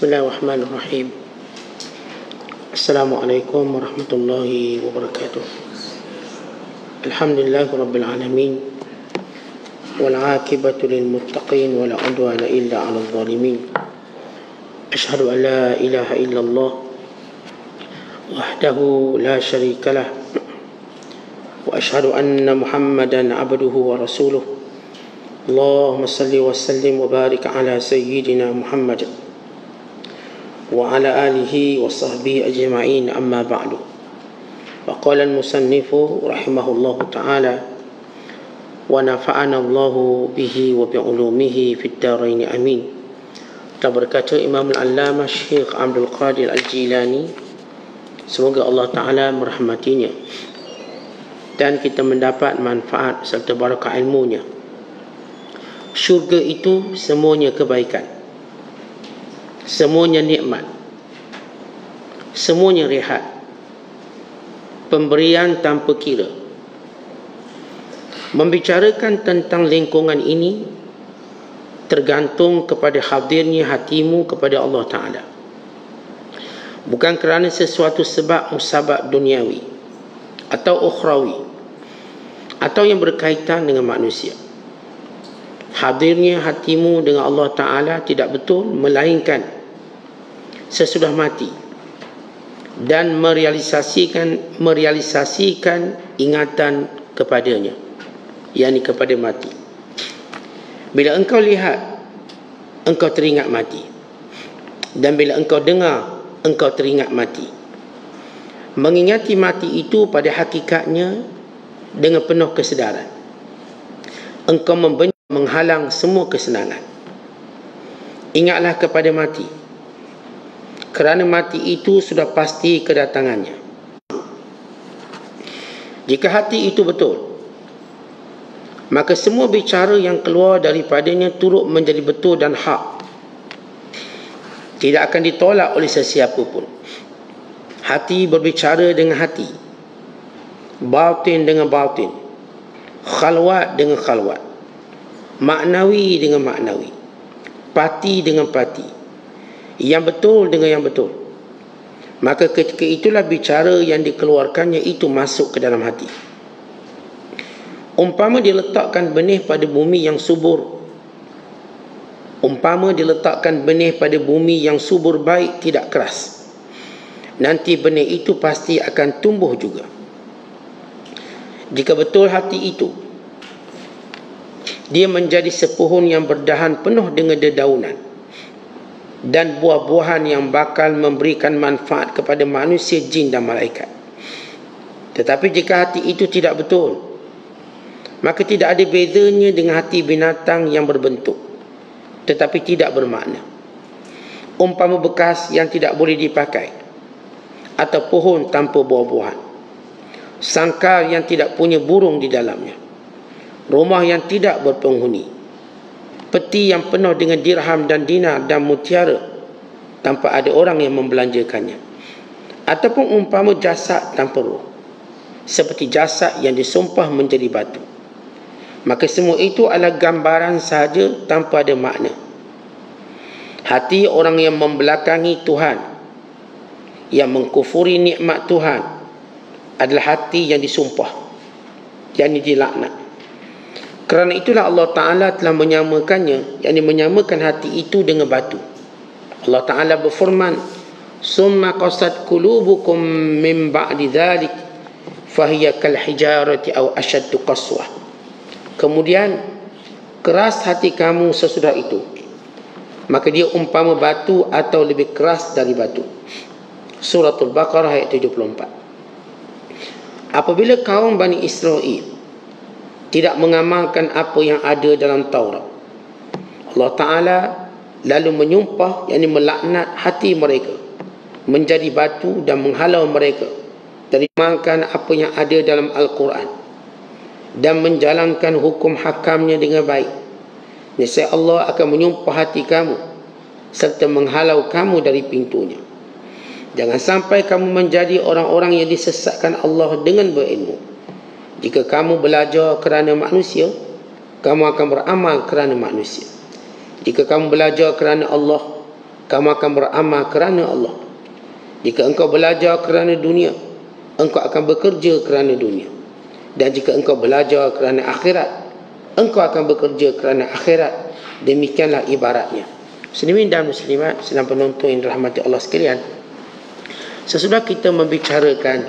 Bismillahirrahmanirrahim. Assalamualaikum warahmatullahi wabarakatuh. Alhamdulillahi rabbil alamin. Wal aqibatu lil muttaqin wa la udwana illa 'alal zalimin. Asyhadu an la ilaha illallah wahdahu la syarika lah. Wa asyhadu anna Muhammadan 'abduhu wa rasuluh. Allahumma salli wa sallim wa barik ala sayyidina Muhammad wa ala alihi wa sahbihi ajma'in, amma ba'du. Wa qala al-musannifu rahimahullahu ta'ala wa nafa'ana Allahu bihi wa bi'ulumihi fid dharain amin. Telah berkata Imam al-Allamah Syekh Abdul Qadir Al-Jilani, semoga Allah Ta'ala merahmatinya dan kita mendapat manfaat serta barakah ilmunya. Syurga itu semuanya kebaikan, semuanya nikmat, semuanya rehat, pemberian tanpa kira. Membicarakan tentang lingkungan ini tergantung kepada hadirnya hatimu kepada Allah Ta'ala, bukan kerana sesuatu sebab musabab duniawi atau ukhrawi atau yang berkaitan dengan manusia. Hadirnya hatimu dengan Allah Ta'ala tidak betul melainkan sesudah mati dan merealisasikan ingatan kepadanya, yakni kepada mati. Bila engkau lihat, engkau teringat mati, dan bila engkau dengar, engkau teringat mati. Mengingati mati itu pada hakikatnya dengan penuh kesedaran. Engkau membenci, menghalang semua kesenangan. Ingatlah kepada mati, kerana mati itu sudah pasti kedatangannya. Jika hati itu betul, maka semua bicara yang keluar daripadanya turut menjadi betul dan hak, tidak akan ditolak oleh sesiapa pun. Hati berbicara dengan hati, batin dengan batin, khalwat dengan khalwat, maknawi dengan maknawi, pati dengan pati, yang betul dengan yang betul. Maka ketika itulah bicara yang dikeluarkannya itu masuk ke dalam hati. Umpama diletakkan benih pada bumi yang subur, baik, tidak keras, nanti benih itu pasti akan tumbuh juga. Jika betul hati itu, dia menjadi sepohon yang berdahan penuh dengan dedaunan dan buah-buahan yang bakal memberikan manfaat kepada manusia, jin dan malaikat. Tetapi jika hati itu tidak betul, maka tidak ada bezanya dengan hati binatang yang berbentuk tetapi tidak bermakna. Umpama bekas yang tidak boleh dipakai, atau pohon tanpa buah-buahan, sangkar yang tidak punya burung di dalamnya, rumah yang tidak berpenghuni, peti yang penuh dengan dirham dan dinar dan mutiara tanpa ada orang yang membelanjakannya, ataupun umpama jasad tanpa roh, seperti jasad yang disumpah menjadi batu. Maka semua itu adalah gambaran sahaja tanpa ada makna. Hati orang yang membelakangi Tuhan, yang mengkufuri nikmat Tuhan, adalah hati yang disumpah, yang dilaknat. Kerana itulah Allah Ta'ala telah menyamakannya, yakni menyamakan hati itu dengan batu. Allah Ta'ala berfirman, summa qasat qulubukum min ba'di dhalik fahiya kal hijarati aw ashaddu qaswah. Kemudian keras hati kamu sesudah itu, maka dia umpama batu atau lebih keras dari batu. Suratul Baqarah ayat 74. Apabila kaum Bani Israel tidak mengamalkan apa yang ada dalam Taurat, Allah Ta'ala lalu menyumpah, yakni melaknat hati mereka menjadi batu dan menghalau mereka dari mengamalkan apa yang ada dalam Al-Quran dan menjalankan hukum hakamnya dengan baik. Nescaya Allah akan menyumpah hati kamu serta menghalau kamu dari pintunya. Jangan sampai kamu menjadi orang-orang yang disesatkan Allah dengan berilmu. Jika kamu belajar kerana manusia, kamu akan beramal kerana manusia. Jika kamu belajar kerana Allah, kamu akan beramal kerana Allah. Jika engkau belajar kerana dunia, engkau akan bekerja kerana dunia. Dan jika engkau belajar kerana akhirat, engkau akan bekerja kerana akhirat. Demikianlah ibaratnya. Muslimin dan muslimat, sedang penonton yang dirahmati Allah sekalian, sesudah kita membicarakan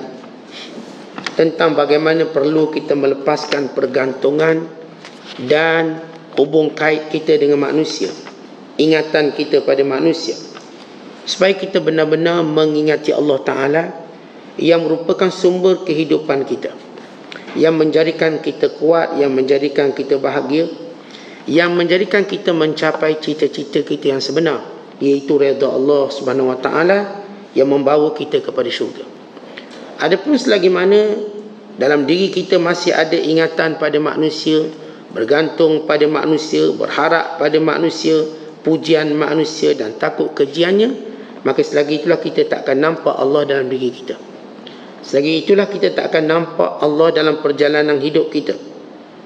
tentang bagaimana perlu kita melepaskan pergantungan dan hubung kait kita dengan manusia, ingatan kita pada manusia, supaya kita benar-benar mengingati Allah Ta'ala yang merupakan sumber kehidupan kita, yang menjadikan kita kuat, yang menjadikan kita bahagia, yang menjadikan kita mencapai cita-cita kita yang sebenar, iaitu redha Allah Subhanahu Wa Ta'ala yang membawa kita kepada syurga. Adapun selagi mana dalam diri kita masih ada ingatan pada manusia, bergantung pada manusia, berharap pada manusia, pujian manusia dan takut kejiannya, maka selagi itulah kita tak akan nampak Allah dalam diri kita. Selagi itulah kita tak akan nampak Allah dalam perjalanan hidup kita.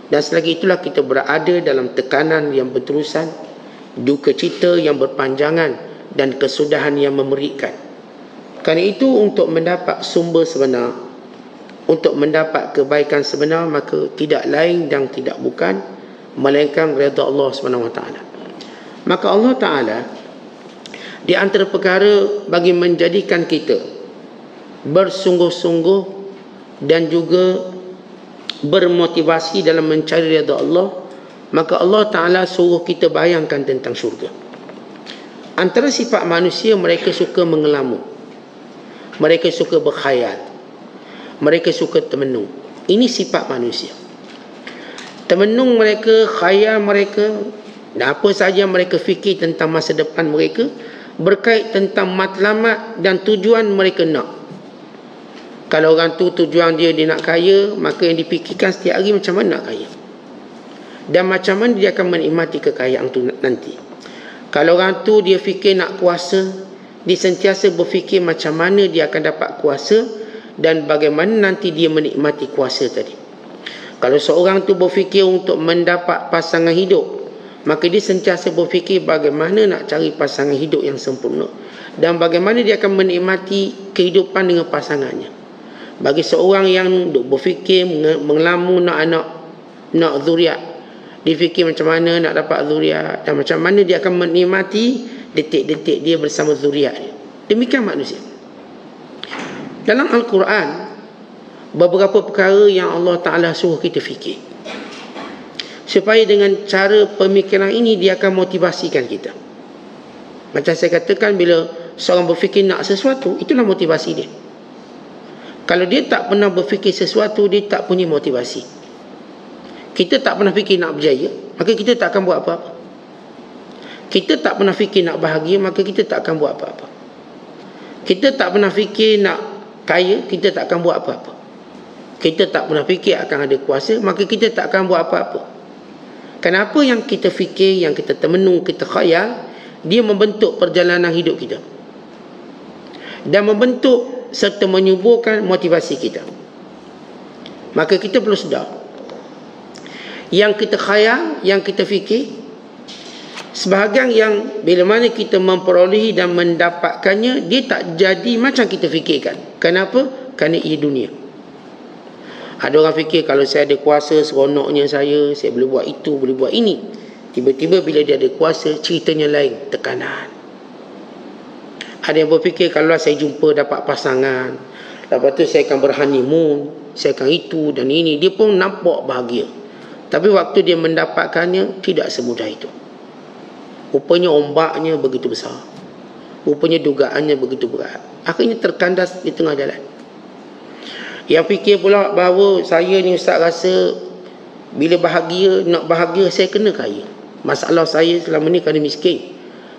Dan selagi itulah kita berada dalam tekanan yang berterusan, duka cita yang berpanjangan dan kesudahan yang memerikan. Kerana itu, untuk mendapat sumber sebenar, untuk mendapat kebaikan sebenar, maka tidak lain dan tidak bukan melainkan redha Allah SWT. Maka Allah Ta'ala, di antara perkara bagi menjadikan kita bersungguh-sungguh dan juga bermotivasi dalam mencari redha Allah, maka Allah Ta'ala suruh kita bayangkan tentang syurga. Antara sifat manusia, mereka suka mengelamu, mereka suka berkhayal, mereka suka termenung. Ini sifat manusia. Termenung mereka, khayal mereka, dan apa saja mereka fikir tentang masa depan mereka, berkait tentang matlamat dan tujuan mereka nak. Kalau orang tu tujuan dia nak kaya, maka yang dipikirkan setiap hari macam mana nak kaya, dan macam mana dia akan menikmati kekayaan tu nanti. Kalau orang tu dia fikir nak kuasa, dia sentiasa berfikir macam mana dia akan dapat kuasa dan bagaimana nanti dia menikmati kuasa tadi. Kalau seorang tu berfikir untuk mendapat pasangan hidup, maka dia sentiasa berfikir bagaimana nak cari pasangan hidup yang sempurna dan bagaimana dia akan menikmati kehidupan dengan pasangannya. Bagi seorang yang berfikir mengelamu nak anak, nak zuriat, dia fikir macam mana nak dapat zuriat dan macam mana dia akan menikmati detik-detik dia bersama zuriat dia. Demikian manusia. Dalam Al-Quran, beberapa perkara yang Allah Ta'ala suruh kita fikir, supaya dengan cara pemikiran ini dia akan motivasikan kita. Macam saya katakan, bila seorang berfikir nak sesuatu, itulah motivasi dia. Kalau dia tak pernah berfikir sesuatu, dia tak punya motivasi. Kita tak pernah fikir nak berjaya, maka kita tak akan buat apa-apa. Kita tak pernah fikir nak bahagia, maka kita tak akan buat apa-apa. Kita tak pernah fikir nak kaya, kita tak akan buat apa-apa. Kita tak pernah fikir akan ada kuasa, maka kita tak akan buat apa-apa. Kenapa? Yang kita fikir, yang kita termenung, kita khayal, dia membentuk perjalanan hidup kita dan membentuk serta menyuburkan motivasi kita. Maka kita perlu sedar, yang kita khayal, yang kita fikir, sebahagian yang bila mana kita memperolehi dan mendapatkannya, dia tak jadi macam kita fikirkan. Kenapa? Kerana ia dunia. Ada orang fikir, kalau saya ada kuasa, seronoknya saya boleh buat itu, boleh buat ini. Tiba-tiba bila dia ada kuasa, ceritanya lain, tekanan. Ada yang berfikir, kalau saya jumpa dapat pasangan, lepas tu saya akan berhoneymoon, saya akan itu dan ini, dia pun nampak bahagia. Tapi waktu dia mendapatkannya, tidak semudah itu. Rupanya ombaknya begitu besar, rupanya dugaannya begitu berat. Akhirnya terkandas di tengah jalan. Yang fikir pula bahawa saya ni ustaz rasa bila bahagia, nak bahagia saya kena kaya. Masalah saya selama ni kerana miskin.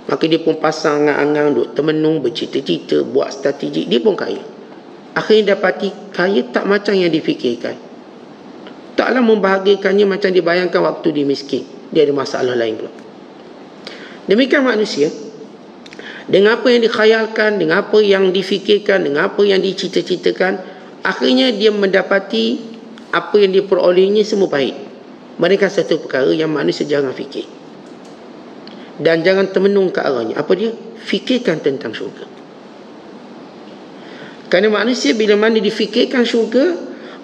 Maka dia pun pasang angang-angang, duk termenung, bercita-cita, buat strategi, dia pun kaya. Akhirnya dapati kaya tak macam yang difikirkan. Taklah membahagiakannya macam dibayangkan waktu dia miskin. Dia ada masalah lain pula. Demikian manusia. Dengan apa yang dikhayalkan, dengan apa yang difikirkan, dengan apa yang dicita-citakan, akhirnya dia mendapati apa yang dia perolehnya semua baik. Mereka satu perkara yang manusia jangan fikir dan jangan termenung ke arahnya. Apa dia? fikirkan tentang syurga. Kerana manusia bila mana difikirkan syurga,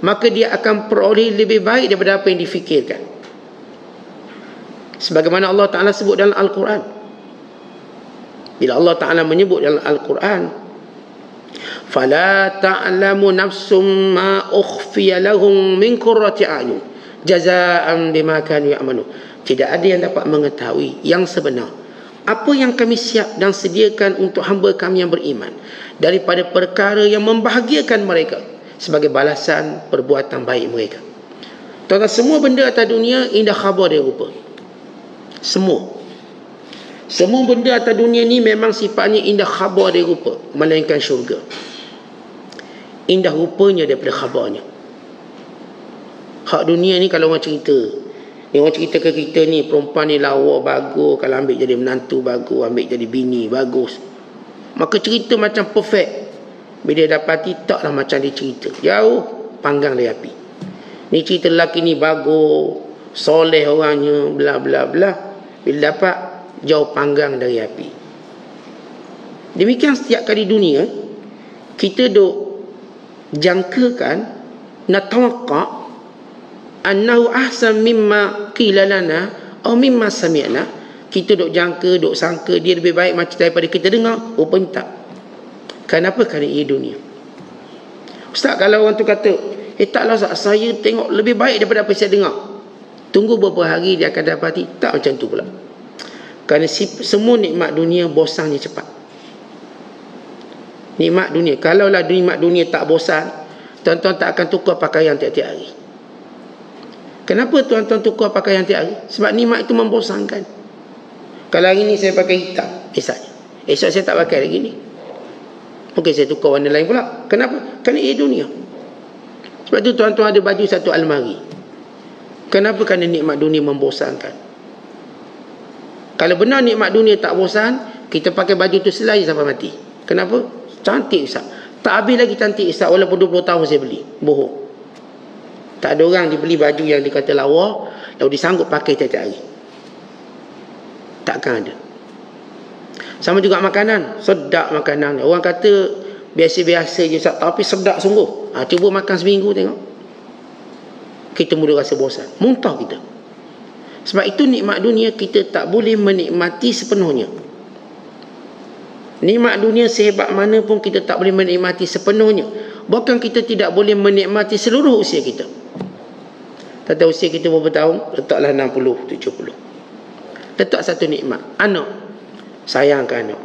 maka dia akan peroleh lebih baik daripada apa yang difikirkan. Sebagaimana Allah Ta'ala sebut dalam Al-Quran. Bila Allah Ta'ala menyebut dalam Al-Quran, فَلَا تَعْلَمُ نَفْسٌ مَا أُخْفِيَ لَهُمْ مِنْ قُرَّةِ أَعْيُنٍ جَزَاءً بِمَا كَانُوا يَعْمَلُونَ. Tidak ada yang dapat mengetahui yang sebenar apa yang kami siap dan sediakan untuk hamba kami yang beriman daripada perkara yang membahagiakan mereka sebagai balasan perbuatan baik mereka. Tuan-tuan, semua benda atas dunia indah khabar dia rupa. Semua benda atas dunia ni memang sifatnya indah khabar dia rupa, melainkan syurga. Indah rupanya daripada khabarnya. Hak dunia ni kalau orang cerita, orang cerita ke kita ni, perempuan ni lawa bagus, kalau ambil jadi menantu bagus, ambil jadi bini bagus, maka cerita macam perfect. Bila dia dapati, taklah macam dia cerita, jauh panggang dari api. Ni cerita lelaki ni bagus, soleh orangnya, bla bla bla. Bila dapat, jauh panggang dari api. Demikian setiap kali dunia kita duk jangkakan, natawaqqa annahu ahsan mimma qila lana atau mimma sami'na. Kita duk jangka, duk sangka dia lebih baik macam daripada kita dengar. Rupanya tak. Kenapa? Kerana ia dunia. Ustaz, kalau orang tu kata, taklah Ustaz, saya tengok lebih baik daripada apa saya dengar. Tunggu beberapa hari dia akan dapati tak macam tu pula. Kerana semua nikmat dunia bosannya cepat. Nikmat dunia, kalaulah nikmat dunia tak bosan, tuan-tuan tak akan tukar pakaian tiap-tiap hari. Kenapa tuan-tuan tukar pakaian tiap hari? Sebab nikmat itu membosankan. Kalau hari ni saya pakai hitam, esok saya tak pakai lagi ni, mungkin saya tukar warna lain pula. Kenapa? Kerana ia dunia. Sebab tu tuan-tuan ada baju satu almari. Kenapa? Kerana nikmat dunia membosankan. Kalau benar nikmat dunia tak bosan, kita pakai baju tu selai sampai mati. Kenapa? Cantik Ustaz. Tak habis lagi cantik Ustaz, walaupun 20 tahun saya beli. Bohong. Tak ada orang dibeli baju yang dikata lawa lalu disanggup pakai tiap-tiap hari. Takkan ada. Sama juga makanan. Sedap makanan. Orang kata biasa-biasa je Ustaz, tapi sedap sungguh. Cuba makan seminggu tengok. Kita mula rasa bosan. Muntah kita. Sebab itu nikmat dunia kita tak boleh menikmati sepenuhnya. Nikmat dunia sehebat mana pun kita tak boleh menikmati sepenuhnya. Bahkan kita tidak boleh menikmati seluruh usia kita. Tak tahu usia kita berapa tahun, letaklah 60, 70. Letak satu nikmat, anak. Sayangkan anak.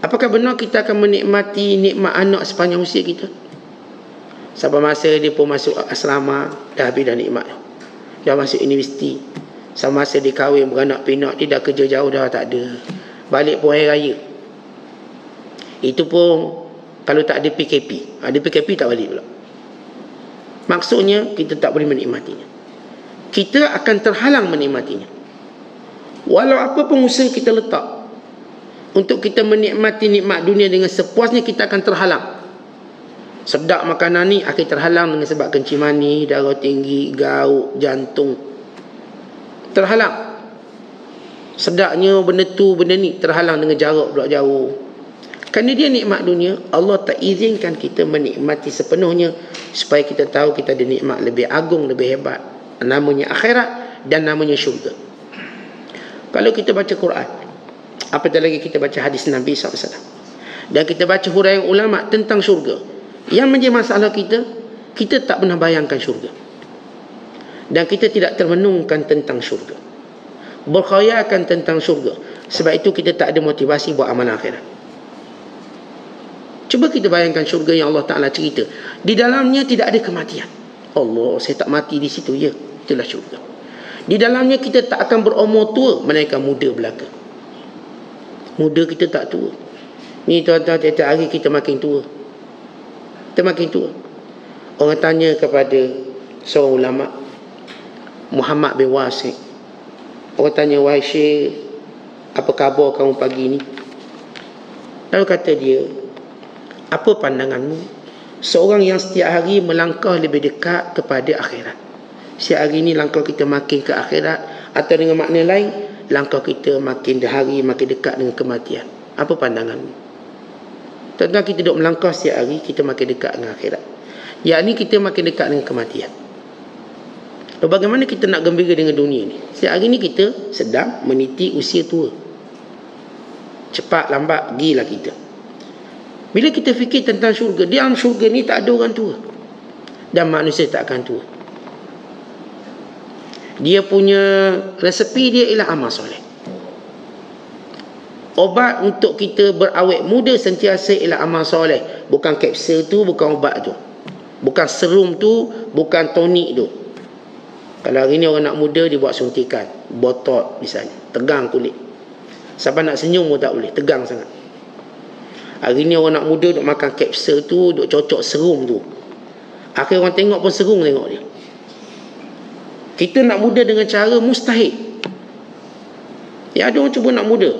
Apakah benar kita akan menikmati nikmat anak sepanjang usia kita? Sampai masa dia pun masuk asrama, dah habis dah nikmat. Dah masuk universiti. Sama masa dia kahwin, beranak pinak, dia dah kerja jauh dah tak ada. Balik pun hari raya. Itu pun kalau tak ada PKP. Ada PKP tak balik pula. Maksudnya kita tak boleh menikmatinya. Kita akan terhalang menikmatinya. Walau apa pun usaha kita letak untuk kita menikmati nikmat dunia dengan sepuasnya, kita akan terhalang. Sedap makanan ni akan terhalang dengan sebab kencing manis, darah tinggi, gaut, jantung. Terhalang. Sedapnya benda tu, benda ni terhalang dengan jarak pula jauh. Kerana dia nikmat dunia, Allah tak izinkan kita menikmati sepenuhnya supaya kita tahu kita ada nikmat lebih agung, lebih hebat. Namanya akhirat dan namanya syurga. Kalau kita baca Quran, apatah lagi kita baca hadis Nabi SAW, dan kita baca huraian ulama tentang syurga, yang menjadi masalah kita, kita tak pernah bayangkan syurga. Dan kita tidak termenungkan tentang syurga, berkhayalkan tentang syurga. Sebab itu kita tak ada motivasi buat amal akhirat. Cuba kita bayangkan syurga yang Allah Ta'ala cerita. Di dalamnya tidak ada kematian. Allah, saya tak mati di situ. Ya, itulah syurga. Di dalamnya kita tak akan berumur tua, melainkan muda belaka. Muda kita tak tua. Ni tuan-tuan, tiap-tiap hari kita makin tua. Kita makin tua. Orang tanya kepada seorang ulama, Muhammad bin Wasi'. Orang tanya, wahai Syekh, apa khabar kamu pagi ni? Lalu kata dia, apa pandanganmu seorang yang setiap hari melangkah lebih dekat kepada akhirat? Setiap hari ni langkah kita makin ke akhirat, atau dengan makna lain, langkah kita makin hari makin dekat dengan kematian. Apa pandanganmu? Tuan-tuan, kita duduk melangkah setiap hari, kita makin dekat dengan akhirat. Yang ni kita makin dekat dengan kematian. Bagaimana kita nak gembira dengan dunia ni? Setiap hari ni kita sedang meniti usia tua. Cepat lambat gilah kita. Bila kita fikir tentang syurga, di dalam syurga ni tak ada orang tua. Dan manusia tak akan tua. Dia punya resepi dia ialah amal soleh. Obat untuk kita berawet muda sentiasa ialah amal soleh. Bukan kapsul tu, bukan ubat tu. Bukan serum tu, bukan tonik tu. Kalau hari ni orang nak muda, dia buat suntikan. Botot misalnya. Tegang kulit. Sampai nak senyum pun tak boleh. Tegang sangat. Hari ni orang nak muda duk makan kapsul tu, duk cocok serum tu. Akhir orang tengok pun serung tengok dia. Kita nak muda dengan cara mustahil. Ya, ada orang cuba nak muda.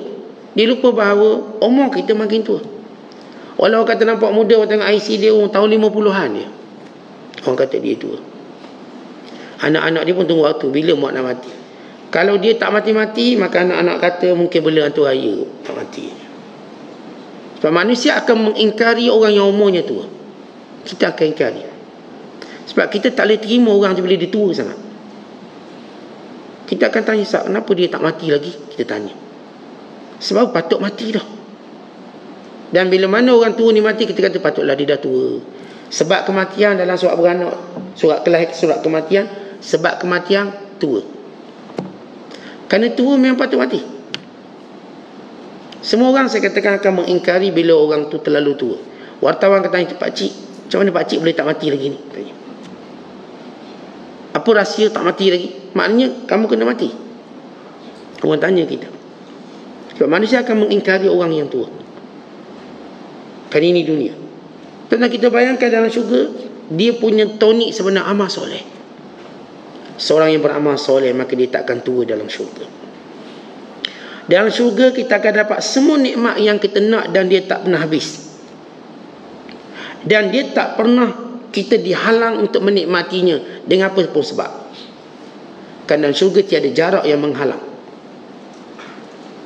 Dia lupa bahawa umur kita makin tua. Walau kata nampak muda, orang tengok IC dia tahun 50-an dia. Orang kata dia tua. Anak-anak dia pun tunggu waktu bila mak nak mati. Kalau dia tak mati-mati, maka anak-anak kata mungkin bela hantu raya tak mati. Sebab manusia akan mengingkari orang yang umurnya tua. Kita akan ingkari. Sebab kita tak boleh terima orang tu bila dia tua sangat. Kita akan tanya, kenapa dia tak mati lagi? Kita tanya. Sebab patut mati dah. Dan bila mana orang tua ni mati, kita kata patutlah dia dah tua. Sebab kematian dalam surat beranak, surat kematian, sebab kematian tua. Kerana tua memang patut mati. Semua orang saya katakan akan mengingkari bila orang tu terlalu tua. Wartawan kata, pakcik, macam mana pakcik boleh tak mati lagi ni? Tanya. Apa rahsia tak mati lagi? Maknanya kamu kena mati. Orang tanya kita. Sebab manusia akan mengingkari orang yang tua. Kerana ini dunia. Tentang kita bayangkan dalam syurga, dia punya tonik sebenar amal soleh. Seorang yang beramal soleh, maka dia tak akan tua dalam syurga. Dalam syurga kita akan dapat semua nikmat yang kita nak dan dia tak pernah habis. Dan dia tak pernah kita dihalang untuk menikmatinya dengan apa pun sebab. Kerana dalam syurga tiada jarak yang menghalang.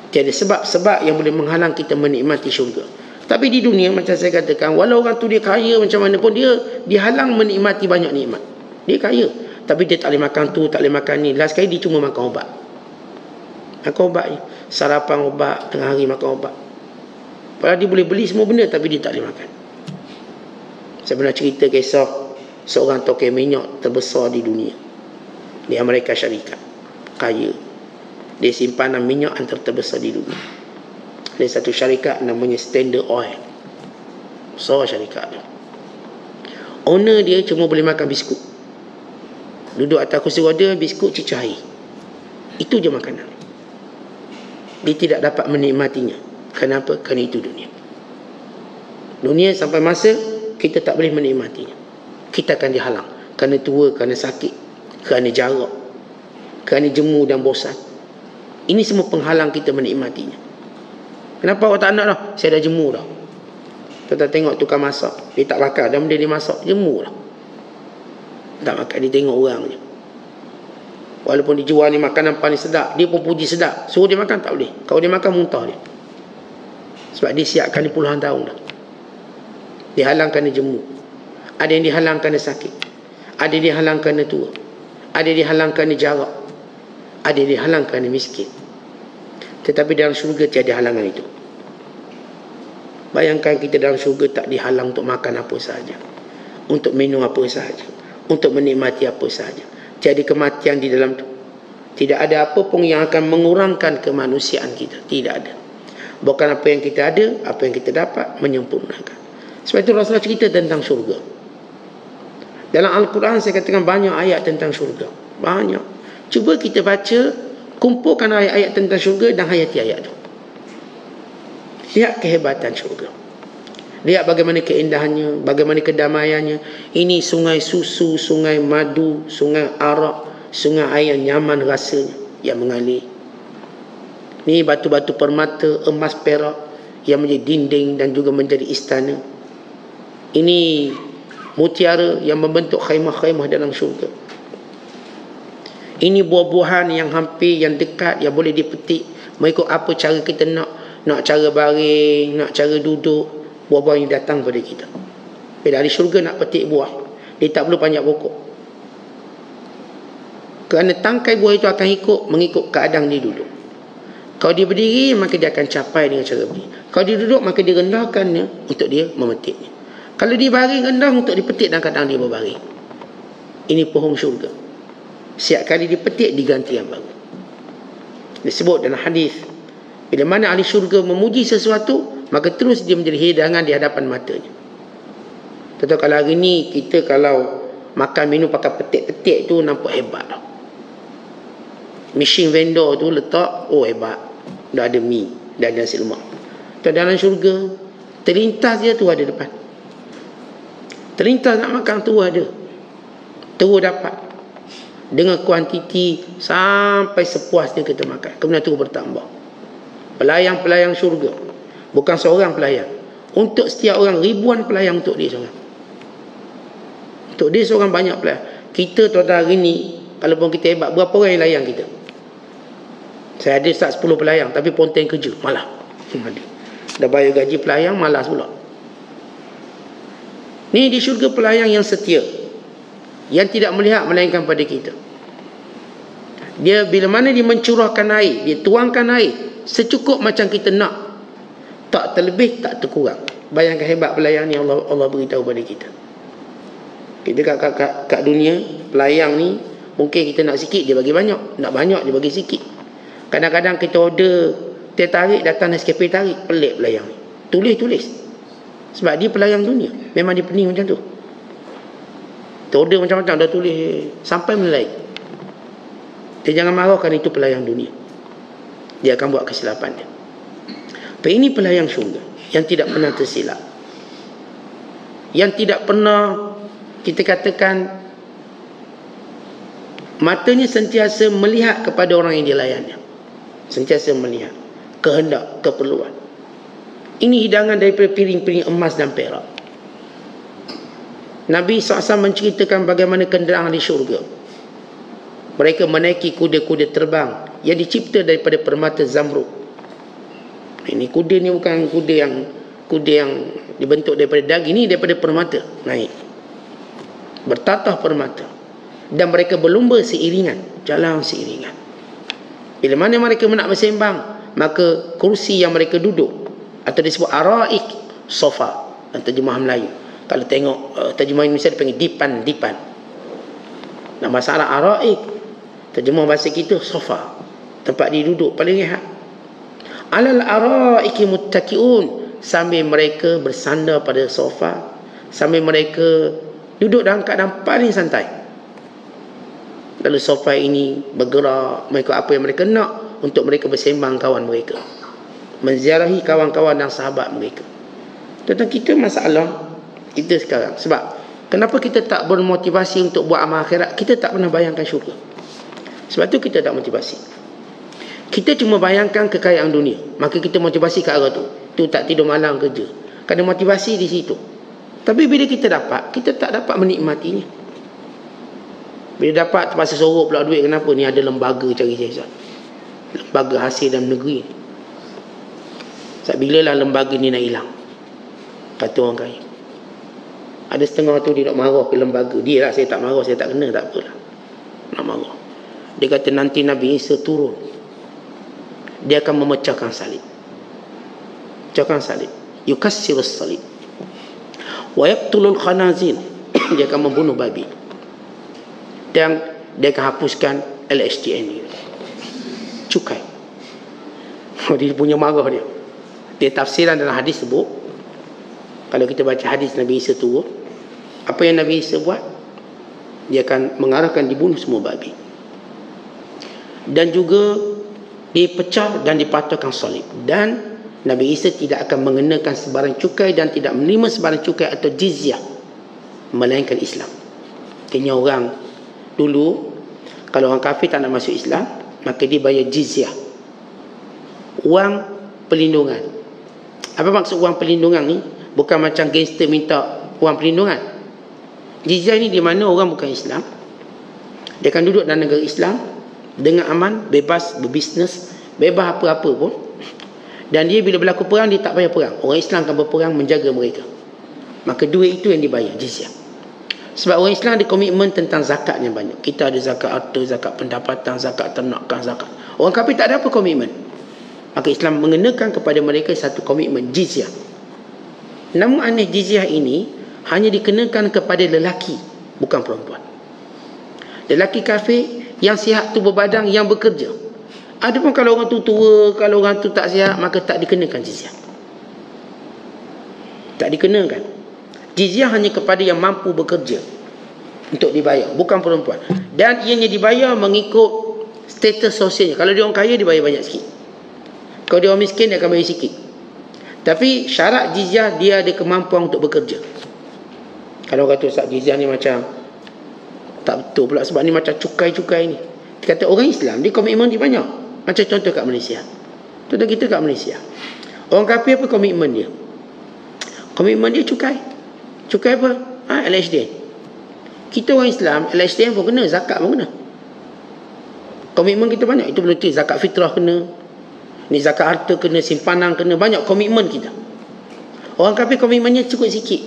Tiada sebab-sebab yang boleh menghalang kita menikmati syurga. Tapi di dunia macam saya katakan, walau orang tu dia kaya macam mana pun, dia dihalang menikmati banyak nikmat. Dia kaya, tapi dia tak boleh makan tu, tak boleh makan ni. Last kali dia cuma makan ubat. Makan ubat ni. Sarapan ubat, tengah hari makan ubat. Padahal dia boleh beli semua benda, tapi dia tak boleh makan. Saya pernah cerita kisah seorang tokoh minyak terbesar di dunia. Di Amerika Syarikat. Kaya. Dia simpanan minyak antara terbesar di dunia. Ada satu syarikat namanya Standard Oil. Besar syarikat tu. Owner dia cuma boleh makan biskut. Duduk atas kursi roda, biskut cicah air. Itu je makanan. Dia tidak dapat menikmatinya. Kenapa? Kerana itu dunia. Dunia sampai masa kita tak boleh menikmatinya. Kita akan dihalang. Kerana tua, kerana sakit, kerana jarak, kerana jemu dan bosan. Ini semua penghalang kita menikmatinya. Kenapa awak tak nak dah? Saya dah jemu dah. Kita tengok tukang masak, dia tak makan, dah benda dia masak, jemu dah. Tak makan, dia tengok orang je. Walaupun dijual ni makanan paling sedap, dia pun puji sedap. Suruh dia makan tak boleh. Kalau dia makan, muntah dia. Sebab dia siapkan ni puluhan tahun dah. Dihalang kerana jemu. Ada yang dihalang kerana sakit. Ada yang dihalang kerana tua. Ada yang dihalang kerana jarak. Ada yang dihalang kerana miskin. Tetapi dalam syurga tiada halangan itu. Bayangkan kita dalam syurga tak dihalang untuk makan apa sahaja, untuk minum apa sahaja, untuk menikmati apa sahaja. Tiada kematian di dalam itu. Tidak ada apa pun yang akan mengurangkan kemanusiaan kita. Tidak ada. Bukan apa yang kita ada, apa yang kita dapat menyempurnakan. Sebab itu Rasulullah cerita tentang syurga. Dalam Al-Quran saya katakan banyak ayat tentang syurga. Banyak. Cuba kita baca, kumpulkan ayat-ayat tentang syurga dan hayati ayat itu. Lihat kehebatan syurga. Lihat bagaimana keindahannya, bagaimana kedamaiannya. Ini sungai susu, sungai madu, sungai arak, sungai air yang nyaman rasanya yang mengalir. Ini batu-batu permata, emas perak yang menjadi dinding dan juga menjadi istana. Ini mutiara yang membentuk khaimah-khaimah dalam syurga. Ini buah-buahan yang hampir, yang dekat, yang boleh dipetik mengikut apa cara kita nak. nak cara baring, nak cara duduk, buah-buah yang datang pada kita. Bila ahli syurga nak petik buah, dia tak perlu panjat pokok. Kerana tangkai buah itu akan mengikut keadaan dia duduk. Kalau dia berdiri, maka dia akan capai dengan cara berdiri. Kalau dia duduk, maka dia rendahkannya untuk dia memetiknya. Kalau dia baring, rendah untuk dipetik dan kadang dia berbaring. Ini pohon syurga. Setiap kali dipetik, diganti yang baru. Disebut dalam hadis, bila mana ahli syurga memuji sesuatu, maka terus dia menjadi hidangan di hadapan matanya. Tentu kalau hari ni kita kalau makan minum pakai petik-petik tu nampak hebat tau. Machine vendor tu letak, oh hebat, dah ada mi, dah ada nasi lemak. Dalam syurga terlintas dia tu ada depan. Terlintas nak makan tu ada, terus dapat dengan kuantiti sampai sepuasnya kita makan. Kemudian terus bertambah. Pelayang-pelayang syurga, bukan seorang pelayang, untuk setiap orang ribuan pelayang untuk dia seorang. Untuk dia seorang banyak pelayang. Kita tuan-tuan hari ni, kalaupun kita hebat, berapa orang yang layang kita? Saya ada start 10 pelayang, tapi ponteng kerja, malah. Dah bayar gaji pelayang, malas pula. Ni di syurga pelayang yang setia, yang tidak melihat melainkan pada kita. Dia bila mana dia mencurahkan air, dia tuangkan air secukup macam kita nak, tak terlebih, tak terkurang. Bayangkan hebat pelayang ni Allah beritahu pada kita. Kita kat dunia, pelayang ni mungkin kita nak sikit, dia bagi banyak. Nak banyak, dia bagi sikit. Kadang-kadang kita order teh tarik, datang Nescafe tarik. Pelik pelayang ni, tulis. Sebab dia pelayang dunia, memang dia pening macam tu. Kita order macam-macam, dah tulis sampai melai. Dia jangan marah kerana itu pelayang dunia. Dia akan buat kesilapan dia. Tapi ini pelayang syurga yang tidak pernah tersilap, yang tidak pernah kita katakan matanya sentiasa melihat kepada orang yang dilayannya, sentiasa melihat kehendak, keperluan. Ini hidangan daripada piring-piring emas dan perak. Nabi SAW menceritakan bagaimana kenderaan di syurga. Mereka menaiki kuda-kuda terbang yang dicipta daripada permata zamrud. Ini kuda ni bukan kuda yang dibentuk daripada daging, ni daripada permata naik, bertatah permata. Dan mereka berlumba seiringan, jalan seiringan. Bila mana mereka nak bersembang, maka kursi yang mereka duduk, atau disebut araik, sofa dan terjemahan Melayu. Kalau tengok terjemahan Indonesia dia panggil dipan. Nah, bahasa Arab araik, terjemah bahasa kita sofa, tempat dia duduk paling rehat. Alal araiki muttaqiun, sambil mereka bersandar pada sofa, sambil mereka duduk dalam keadaan paling santai. Lalu sofa ini bergerak mengikut apa yang mereka nak, untuk mereka bersembang kawan mereka, menziarahi kawan-kawan dan sahabat mereka. Tentang kita masalah kita sekarang, sebab kenapa kita tak bermotivasi untuk buat amal akhirat? Kita tak pernah bayangkan syurga. Sebab tu kita tak motivasi. Kita cuma bayangkan kekayaan dunia, maka kita motivasi ke arah tu. Tu tak tidur malam kerja, kerana motivasi di situ. Tapi bila kita dapat, kita tak dapat menikmatinya. Bila dapat terpaksa sorok pula duit. Kenapa? Ni ada lembaga cari siasat, lembaga hasil dalam negeri. Sebab bilalah lembaga ni nak hilang, kata orang kaya. Ada setengah tu dia nak marah ke lembaga. Dia lah, saya tak marah, saya tak kena, tak apalah. Nak marah. Dia kata nanti Nabi Isa turun, dia akan memecahkan salib. Pecahkan salib. Yukassirus salib. Wa yaqtulul khanazin. Dia akan membunuh babi. Dan dia akan hapuskan LHDN ni, cukai. Dia punya marah dia. Dia tafsiran dalam hadis sebut, kalau kita baca hadis Nabi Isa turun, apa yang Nabi Isa buat? Dia akan mengarahkan dibunuh semua babi. Dan juga dipecah dan dipatahkan salib. Dan Nabi Isa tidak akan mengenakan sebarang cukai dan tidak menerima sebarang cukai atau jizyah, melainkan Islam. Kena orang dulu, kalau orang kafir tak nak masuk Islam, maka dia bayar jizyah, wang perlindungan. Apa maksud wang perlindungan ni? Bukan macam gangster minta wang perlindungan. Jizyah ni di mana orang bukan Islam, dia akan duduk dalam negara Islam dengan aman, bebas berbisnes, bebas apa-apa pun. Dan dia bila berlaku perang, dia tak payah perang. Orang Islam akan berperang menjaga mereka. Maka duit itu yang dibayar, jizyah. Sebab orang Islam ada komitmen tentang zakat yang banyak. Kita ada zakat harta, zakat pendapatan, zakat ternakan, zakat. Orang kafir tak ada apa komitmen. Maka Islam mengenakan kepada mereka satu komitmen, jizyah. Namun aneh, jizyah ini hanya dikenakan kepada lelaki, bukan perempuan. Lelaki kafir yang sihat tubuh badan, yang bekerja. Adapun kalau orang tu tua, kalau orang tu tak sihat, maka tak dikenakan jizyah. Tak dikenakan. Jizyah hanya kepada yang mampu bekerja untuk dibayar, bukan perempuan. Dan ianya dibayar mengikut status sosialnya. Kalau dia orang kaya, dibayar banyak sikit. Kalau dia orang miskin, dia akan bayar sikit. Tapi syarat jizyah, dia ada kemampuan untuk bekerja. Kalau kata Ustaz, jizyah ni macam tak betul pula, sebab ni macam cukai-cukai ni. Dia kata orang Islam, dia komitmen dia banyak. Macam contoh kat Malaysia. Contoh kita kat Malaysia. Orang kafir apa komitmen dia? Komitmen dia cukai. Cukai apa? LHDN. Kita orang Islam, LHDN pun kena, zakat pun kena. Komitmen kita banyak. Itu berarti zakat fitrah kena, ni zakat harta kena, simpanan kena. Banyak komitmen kita. Orang kafir komitmennya cukup sikit.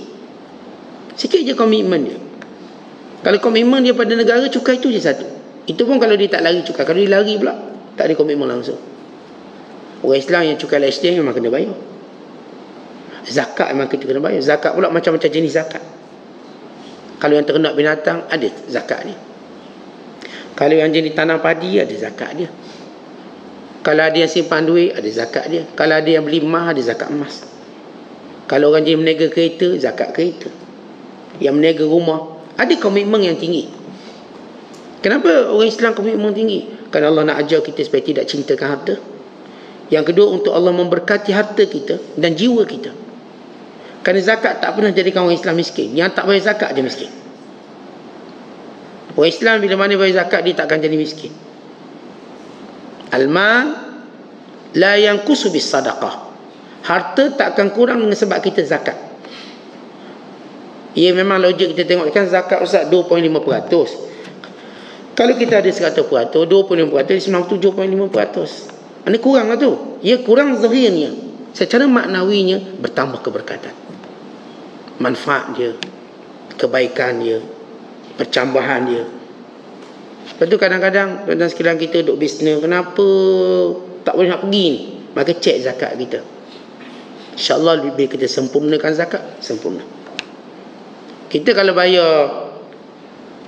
Sikit je komitmen dia. Kalau komitmen dia pada negara, cukai itu je satu. Itu pun kalau dia tak lari cukai. Kalau dia lari pula, tak ada komitmen langsung. Orang Islam yang cukai LHDN memang kena bayar. Zakat memang kita kena bayar. Zakat pula macam-macam jenis zakat. Kalau yang ternak binatang, ada zakat dia. Kalau yang jenis tanam padi, ada zakat dia. Kalau ada yang simpan duit, ada zakat dia. Kalau ada yang beli emas, ada zakat emas. Kalau orang jenis meniaga kereta, zakat kereta. Yang meniaga rumah, ada komitmen yang tinggi. Kenapa orang Islam komitmen tinggi? Kerana Allah nak ajar kita supaya tidak cintakan harta. Yang kedua, untuk Allah memberkati harta kita dan jiwa kita. Kerana zakat tak pernah jadikan orang Islam miskin. Yang tak bayar zakat dia miskin. Orang Islam bila mana bayar zakat, dia takkan jadi miskin. Al-mal la yanqusu bis sadaqah. Harta takkan kurang dengan sebab kita zakat. Ya, memang logik kita tengok kan, zakat Ustaz 2.5%. Kalau kita ada 100%, 25%, 97.5%. Ini kurang lah tu. Ya, kurang zahirnya. Secara maknawinya bertambah keberkatan. Manfaat dia, kebaikan dia, percambahan dia. Lepas tu kadang-kadang tuan-tuan sekalian, kita duduk bisnes, kenapa tak boleh nak pergi ni? Maka cek zakat kita. InsyaAllah bila kita sempurnakan zakat, sempurna. Kita kalau bayar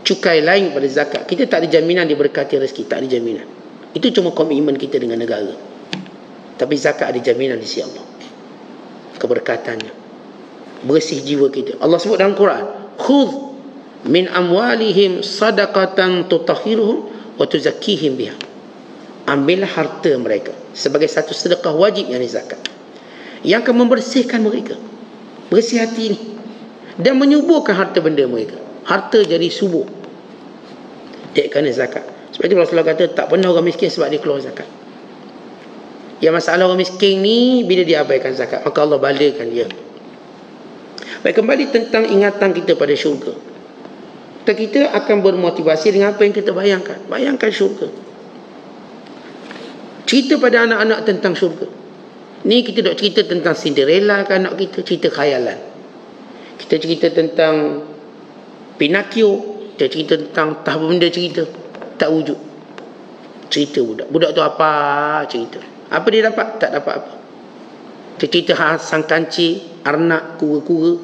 cukai lain pada zakat, kita tak ada jaminan diberkati rezeki, tak ada jaminan. Itu cuma komitmen kita dengan negara. Tapi zakat ada jaminan di sisi Allah, keberkatannya, bersih jiwa kita. Allah sebut dalam Quran, khudh min amwalihim sadaqatan tutahhiruhum wa tuzakkihim biha. Ambillah harta mereka sebagai satu sedekah wajib, yang zakat, yang akan membersihkan mereka, bersih hati ini, dan menyuburkan harta benda mereka. Harta jadi subur kerana zakat. Sebab itu Rasulullah kata, tak pernah orang miskin sebab dia keluar zakat. Yang masalah orang miskin ni, bila dia abaikan zakat, maka Allah balakan dia. Baik, kembali tentang ingatan kita pada syurga. Kita akan bermotivasi dengan apa yang kita bayangkan. Bayangkan syurga. Cerita pada anak-anak tentang syurga. Ni kita dok cerita tentang Cinderella kan anak kita, cerita khayalan. Kita cerita tentang Pinocchio, kita cerita tentang tak benda cerita, tak wujud. Cerita budak. Budak tu apa cerita? Apa dia dapat? Tak dapat apa. Kita cerita sang kancil, arnak, kura-kura.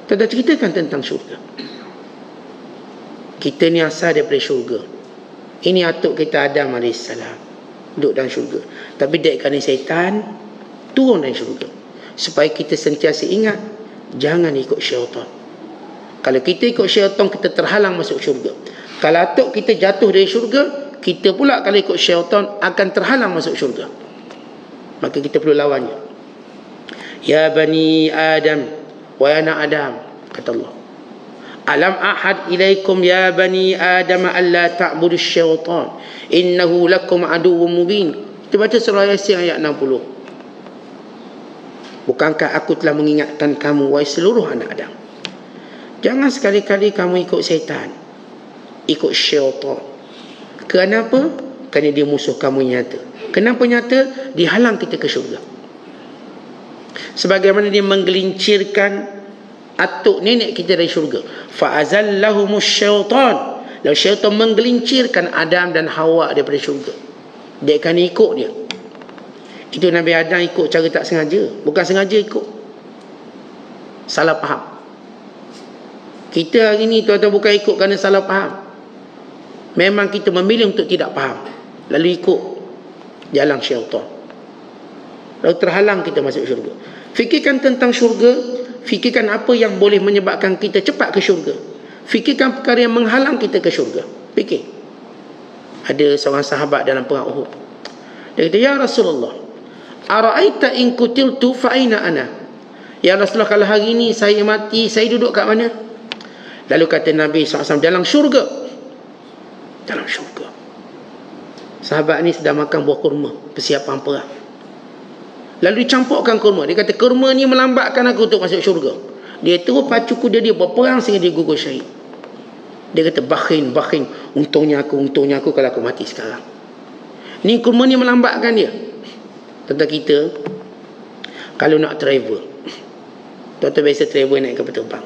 Kita ceritakan tentang syurga. Kita ni asal daripada syurga. Ini atuk kita Adam AS, duduk dalam syurga. Tapi kerana syaitan, turun dari syurga. Supaya kita sentiasa ingat, jangan ikut syaitan. Kalau kita ikut syaitan, kita terhalang masuk syurga. Kalau atuk kita jatuh dari syurga, kita pula kalau ikut syaitan akan terhalang masuk syurga. Maka kita perlu lawannya. Ya bani Adam, wa anak Adam, kata Allah, alam ahad ilaikum ya bani Adam alla ta'budu syaitan innahu lakum aduwwum mubin. Kita baca surah Yasin ayat 60. Bukankah aku telah mengingatkan kamu, wahai seluruh anak Adam, jangan sekali-kali kamu ikut syaitan, ikut syaitan. Kenapa? Kerana dia musuh kamu nyata. Kenapa nyata? Dihalang kita ke syurga. Sebagaimana dia menggelincirkan atuk nenek kita dari syurga. Fa'azallahumus syaitan. Lalu syaitan menggelincirkan Adam dan Hawa daripada syurga. Dia akan ikut dia. Itu Nabi Adam ikut cara tak sengaja. Bukan sengaja ikut. Salah faham. Kita hari ni tuan-tuan bukan ikut kerana salah faham. Memang kita memilih untuk tidak faham. Lalu ikut jalan syaitan. Lalu terhalang kita masuk syurga. Fikirkan tentang syurga. Fikirkan apa yang boleh menyebabkan kita cepat ke syurga. Fikirkan perkara yang menghalang kita ke syurga. Fikir. Ada seorang sahabat dalam perang Uhud. Dia kata, ya Rasulullah, ara'aita in kutiltu fa'ina ana? Ya Rasulullah, kalau hari ini saya mati, saya duduk kat mana? Lalu kata Nabi SAW, dalam syurga. Dalam syurga. Sahabat ni sedang makan buah kurma, persiapan perang. Lalu dicampurkan kurma. Dia kata, kurma ni melambatkan aku untuk masuk syurga. Dia terus pacu kuda dia berperang sehingga dia gugur syahid. Dia kata, bakhin. Untungnya aku kalau aku mati sekarang. Ni kurma ni melambatkan dia. Tentang kita, kalau nak travel, tuan-tuan biasa travel naik kapal terbang.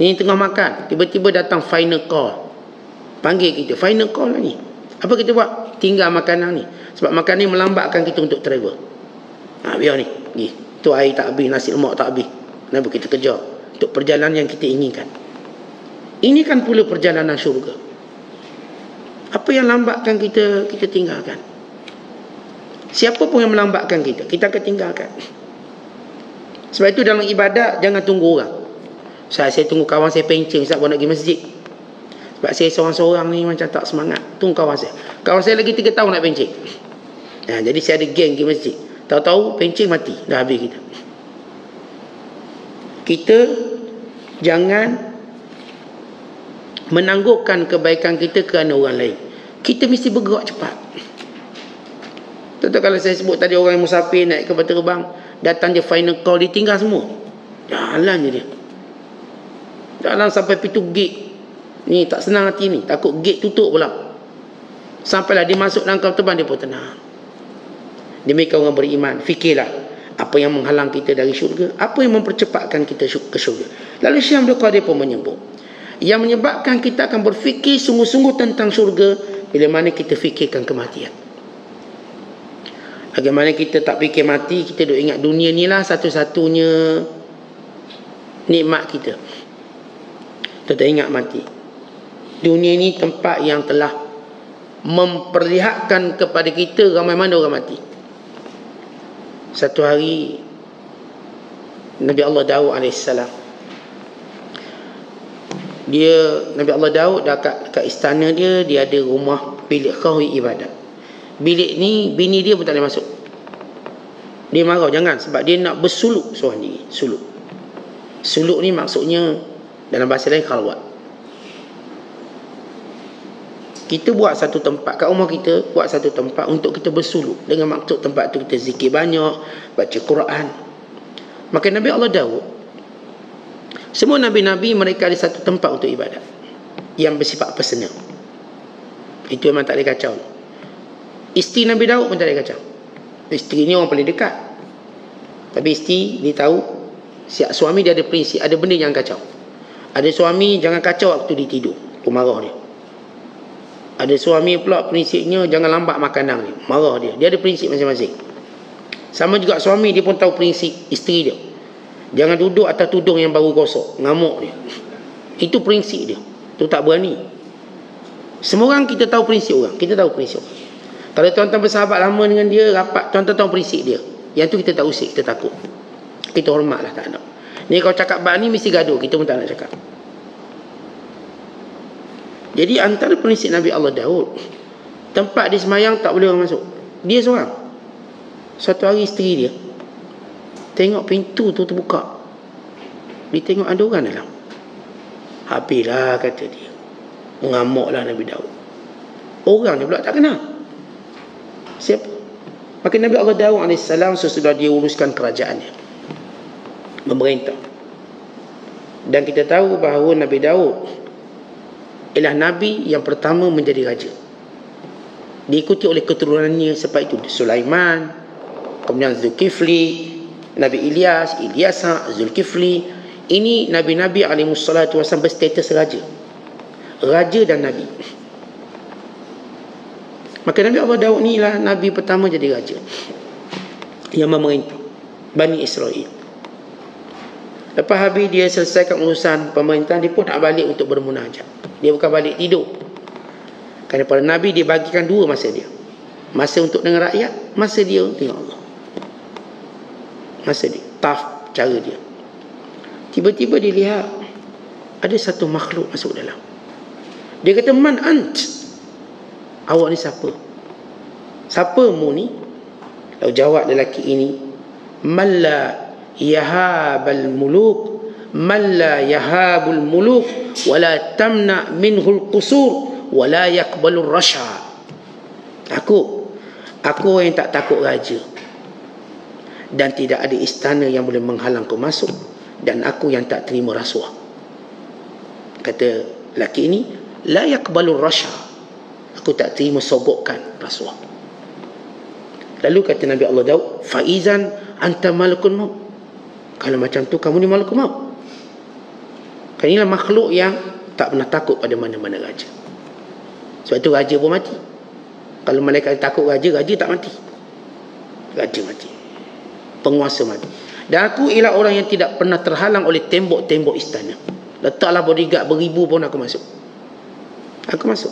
Ni tengah makan, tiba-tiba datang final call. Panggil kita, final call lah ni. Apa kita buat? Tinggal makanan ni. Sebab makan ni melambatkan kita untuk travel. Biar ni, pergi. Tu air tak habis, nasi lemak tak habis. Kenapa kita kejar? Untuk perjalanan yang kita inginkan. Ini kan pula perjalanan syurga. Apa yang lambatkan kita tinggalkan. Siapa pun yang melambatkan kita akan tinggalkan. Sebab itu dalam ibadat, jangan tunggu orang. Saya tunggu kawan saya pencing, Ustaz, nak pergi masjid. Sebab saya seorang-seorang ni macam tak semangat. Tunggu kawan saya. Kawan saya lagi 3 tahun nak pencing. Jadi saya ada geng pergi masjid. Tahu-tahu pencing mati. Dah habis kita. Kita jangan menangguhkan kebaikan kita kerana orang lain. Kita mesti bergerak cepat. Tentu kalau saya sebut tadi orang yang musafir naik kapal terbang, datang je final call, ditinggal semua. Jalan je dia. Jalan sampai pintu gate. Ni tak senang hati ni. Takut gate tutup pula. Sampailah dia masuk dalam kapal terbang, dia pun tenang. Demikian orang beriman. Fikirlah apa yang menghalang kita dari syurga, apa yang mempercepatkan kita ke syurga. Lalu Syekh Abdul Qadir pun menyebut, yang menyebabkan kita akan berfikir sungguh-sungguh tentang syurga bila mana kita fikirkan kematian. Bagaimana kita tak fikir mati, kita duk ingat dunia ni lah satu-satunya nikmat kita. Kita tak ingat mati. Dunia ni tempat yang telah memperlihatkan kepada kita ramai mana orang mati. Satu hari Nabi Allah Daud AS, Nabi Allah Daud kat istana dia ada rumah bilik khawi ibadat. Bilik ni bini dia pun tak boleh masuk. Dia marah, jangan, sebab dia nak bersuluk seorang diri. Suluk ni maksudnya dalam bahasa lain khalwat. Kita buat satu tempat kat rumah kita, buat satu tempat untuk kita bersuluk, dengan maksud tempat tu kita zikir banyak, baca Quran. Maka Nabi Allah Daud, semua Nabi-Nabi mereka ada satu tempat untuk ibadat yang bersifat personal. Itu memang tak boleh kacau. Isteri Nabi Daud pun tak boleh kacau. Isteri ni orang paling dekat. Tapi isteri dia tahu, siap suami dia ada prinsip, ada benda yang kacau. Ada suami jangan kacau waktu dia tidur, marah dia. Ada suami pula prinsipnya jangan lambat makanan dia, marah dia. Dia ada prinsip masing-masing. Sama juga suami, dia pun tahu prinsip isteri dia. Jangan duduk atas tudung yang baru gosok, ngamuk dia. Itu prinsip dia. Tu tak berani. Semua orang kita tahu prinsip orang. Kita tahu prinsip orang. Kalau tuan-tuan bersahabat lama dengan dia, rapat, tuan-tuan tahu prinsip dia. Yang tu kita tak usik, kita takut. Kita hormatlah, tak nak. Ni kalau cakap bab ni mesti gaduh, kita pun tak nak cakap. Jadi antara prinsip Nabi Allah Daud, tempat dia semayang tak boleh orang masuk. Dia seorang. Satu hari isteri dia tengok pintu tu terbuka. Dia tengok ada orang dalam. Habislah, kata dia. Mengamuklah Nabi Daud. Orang dia pula tak kenal. Siapa? Maka Nabi Allah Daud AS sesudah dia uruskan kerajaannya, memerintah. Dan kita tahu bahawa Nabi Daud ialah Nabi yang pertama menjadi raja. Diikuti oleh keturunannya seperti itu Sulaiman, kemudian Zulkifli, Nabi Ilyas, Ilyasa, Zulkifli. Ini Nabi-Nabi alaihissalatu wassalam berstatus raja. Raja dan Nabi. Maka Nabi Allah Daud ni lah Nabi pertama jadi raja yang memerintah Bani Israel. Lepas habis dia selesaikan urusan pemerintahan, dia pun nak balik untuk bermunajat. Dia bukan balik tidur. Kerana pada Nabi dia bagikan dua masa dia. Masa untuk dengan rakyat, masa dia dengan Allah. Masa dia, taf cara dia. Tiba-tiba dia lihat ada satu makhluk masuk dalam. Dia kata, "Man ant?" Awak ni siapa? Siapa mu ni? Lalu jawab lelaki ini, "Man la yahabal muluk, man la yahabul muluk, wala tamna minhul qusur, wala yaqbalur rasha." Aku yang tak takut raja, dan tidak ada istana yang boleh menghalang kau masuk, dan aku yang tak terima rasuah. Kata lelaki ini, la yaqbalur rasha, aku tak terima sogokkan rasuah. Lalu kata Nabi Allah Daud, "Faizan anta malakun maut." Kalau macam tu kamu ni malakul maut. Kan inilah makhluk yang tak pernah takut pada mana-mana raja. Sebab tu raja pun mati. Kalau malaikat takut raja, raja tak mati. Raja mati. Penguasa mati. Dan aku ialah orang yang tidak pernah terhalang oleh tembok-tembok istana. Letaklah bodyguard beribu pun aku masuk. Aku masuk.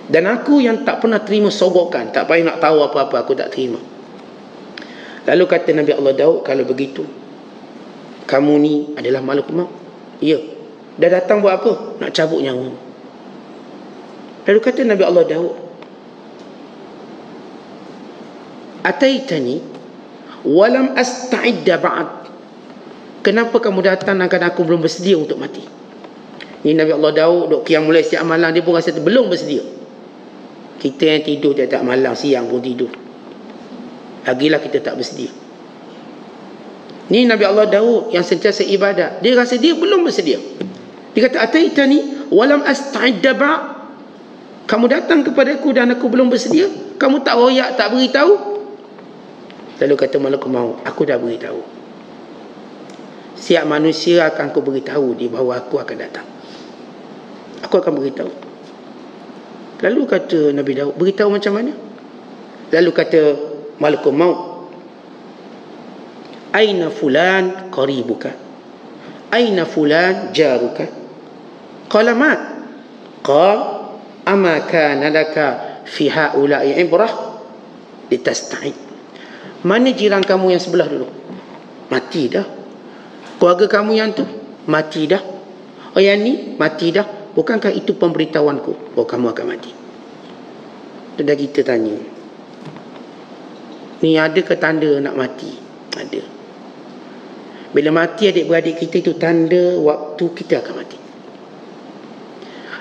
Dan aku yang tak pernah terima sogokan, tak payah nak tahu apa-apa, aku tak terima. Lalu kata Nabi Allah Daud, kalau begitu kamu ni adalah makhluk maut. Ya. Dah datang buat apa? Nak cabut nyawa. Lalu kata Nabi Allah Daud, "Ataitani walam asta'idda ba'd." Kenapa kamu datang dan aku belum bersedia untuk mati? Ini Nabi Allah Daud duk qiyam mulai siang malam, dia pun rasa belum bersedia. Kita yang tidur tak malam, siang pun tidur. Lagilah kita tak bersedia. Ni Nabi Allah Daud yang sentiasa ibadat, dia rasa dia belum bersedia. Dia kata, "Ataitani walam asta'idda ba'd." Kamu datang kepadaku dan aku belum bersedia. Kamu tak royak, tak beritahu. Lalu kata malaikat maut, "Aku dah beritahu. Siap manusia akan aku beritahu dia bahawa aku akan datang. Aku akan beritahu." Lalu kata Nabi Daud, "Beritahu macam mana?" Lalu kata malaikat maut, "Aina fulan qaribuka? Aina fulan jaruka?" Qala ma? Qala, "Ama kana laka fi haula'i ibrah litasta'id." Mana jiran kamu yang sebelah dulu? Mati dah. Keluarga kamu yang tu mati dah. Oh, yang ni mati dah. Bukankah itu pemberitahuanku bahawa kamu akan mati? Sudah kita tanya, ni ada ke tanda nak mati? Ada. Bila mati adik-beradik kita, itu tanda waktu kita akan mati.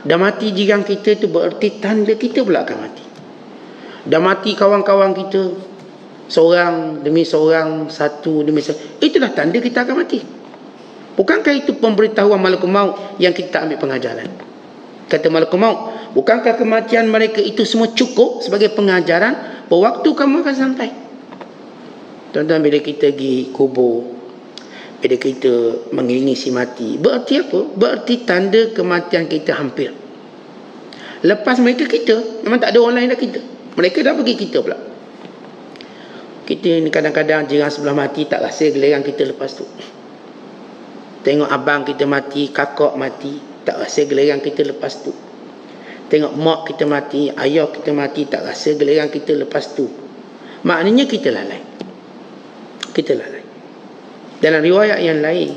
Dah mati jiran kita, itu bererti tanda kita pula akan mati. Dah mati kawan-kawan kita, seorang demi seorang, satu demi satu, itulah tanda kita akan mati. Bukankah itu pemberitahuan malaikat maut yang kita ambil pengajaran? Kata malaikat maut, bukankah kematian mereka itu semua cukup sebagai pengajaran bahawa waktu kamu akan sampai? Tuan-tuan, bila kita pergi kubur, bila kita mengiringi si mati, berarti apa? Berarti tanda kematian kita hampir. Lepas mereka kita, memang tak ada orang lain dah kita. Mereka dah pergi, kita pula. Kita ni kadang-kadang jiran sebelah mati, tak rasa giliran kita lepas tu. Tengok abang kita mati, kakak mati, tak rasa giliran kita lepas tu. Tengok mak kita mati, ayah kita mati, tak rasa giliran kita lepas tu. Maknanya kita lalai. Kita lalai. Dalam riwayat yang lain,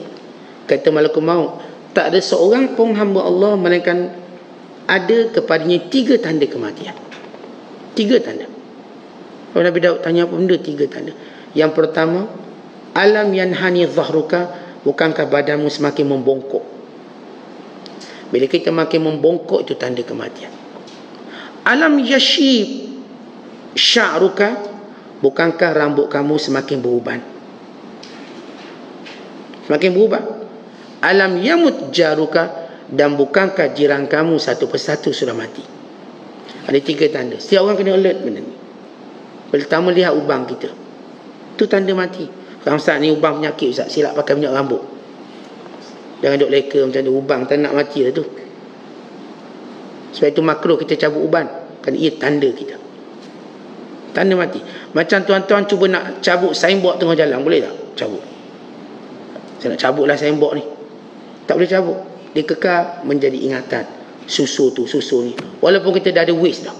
kata malaikat maut, tak ada seorang pun hamba Allah melainkan ada kepadanya 3 tanda kematian. 3 tanda. Kalau Nabi Daud tanya apa benda 3 tanda? Yang pertama, alam yanhani dhahruka, bukankah badanmu semakin membongkok? Bila kita makin membongkok, itu tanda kematian. Alam yashib sya'ruka, bukankah rambut kamu semakin beruban? Semakin berubah. Alam yamut jaruka, dan bukankah jiran kamu satu persatu sudah mati? Ada 3 tanda. Setiap orang kena alert benda ni. Pertama lihat ubang kita, tu tanda mati. Kalau Ustaz ni ubang penyakit Ustaz, silap pakai minyak rambut, jangan duk leka macam tu, ubang tak nak mati lah tu. Sebab itu makruh kita cabut uban, kerana ia tanda kita, tanda mati. Macam tuan-tuan cuba nak cabut signboard tengah jalan, boleh tak cabut? Saya nak cabut lah signboard ni, tak boleh cabut. Dia kekal menjadi ingatan. Susu ni, walaupun kita dah ada waste dah,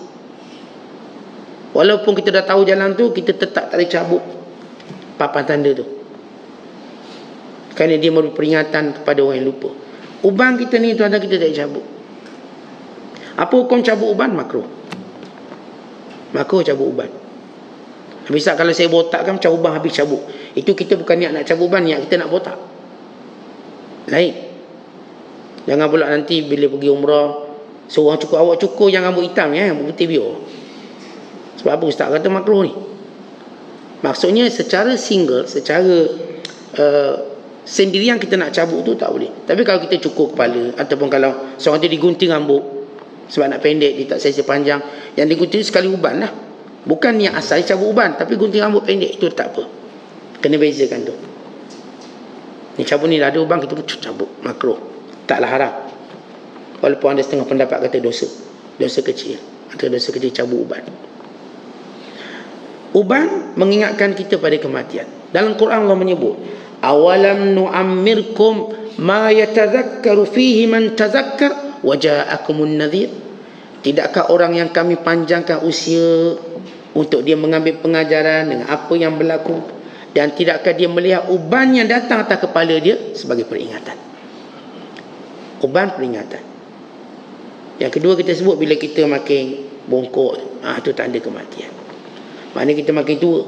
walaupun kita dah tahu jalan tu, kita tetap tak boleh cabut papan tanda tu, kerana dia memberi peringatan kepada orang yang lupa. Uban kita ni tuan-tuan, kita tak boleh cabut. Apa hukum cabut uban? Makruh cabut uban. Misal kalau saya botak kan, macam uban habis cabut, itu kita bukan niat nak cabut uban, niat kita nak botak, lain. Jangan pula nanti bila pergi umrah, seorang awak cukur yang rambut hitam ya, rambut putih biar. Sebab apa Ustaz kata makruh ni? Maksudnya secara single, secara sendirian kita nak cabut tu tak boleh. Tapi kalau kita cukur kepala, ataupun kalau seorang tu digunting rambut sebab nak pendek, dia tak selesa panjang, yang digunting sekali uban lah, bukan niat asal cabut uban, tapi gunting rambut pendek, itu tak apa. Kena bezakan tu. Ni cabut ni dah ada uban, kita pun cabut, makruh. Taklah haram. Walaupun ada setengah pendapat kata dosa kecil, atau dosa kecil cabut uban. Uban mengingatkan kita pada kematian. Dalam Quran Allah menyebut, awalam nu'ammirkum ma yatadhakkaru fihi man tadhakkar wa ja'akumun nadhir. Tidakkah orang yang kami panjangkan usia untuk dia mengambil pengajaran dengan apa yang berlaku, dan tidakkah dia melihat uban yang datang atas kepala dia sebagai peringatan. Uban peringatan. Yang kedua kita sebut bila kita makin bongkok, itu tanda kematian. Maknanya kita makin tua.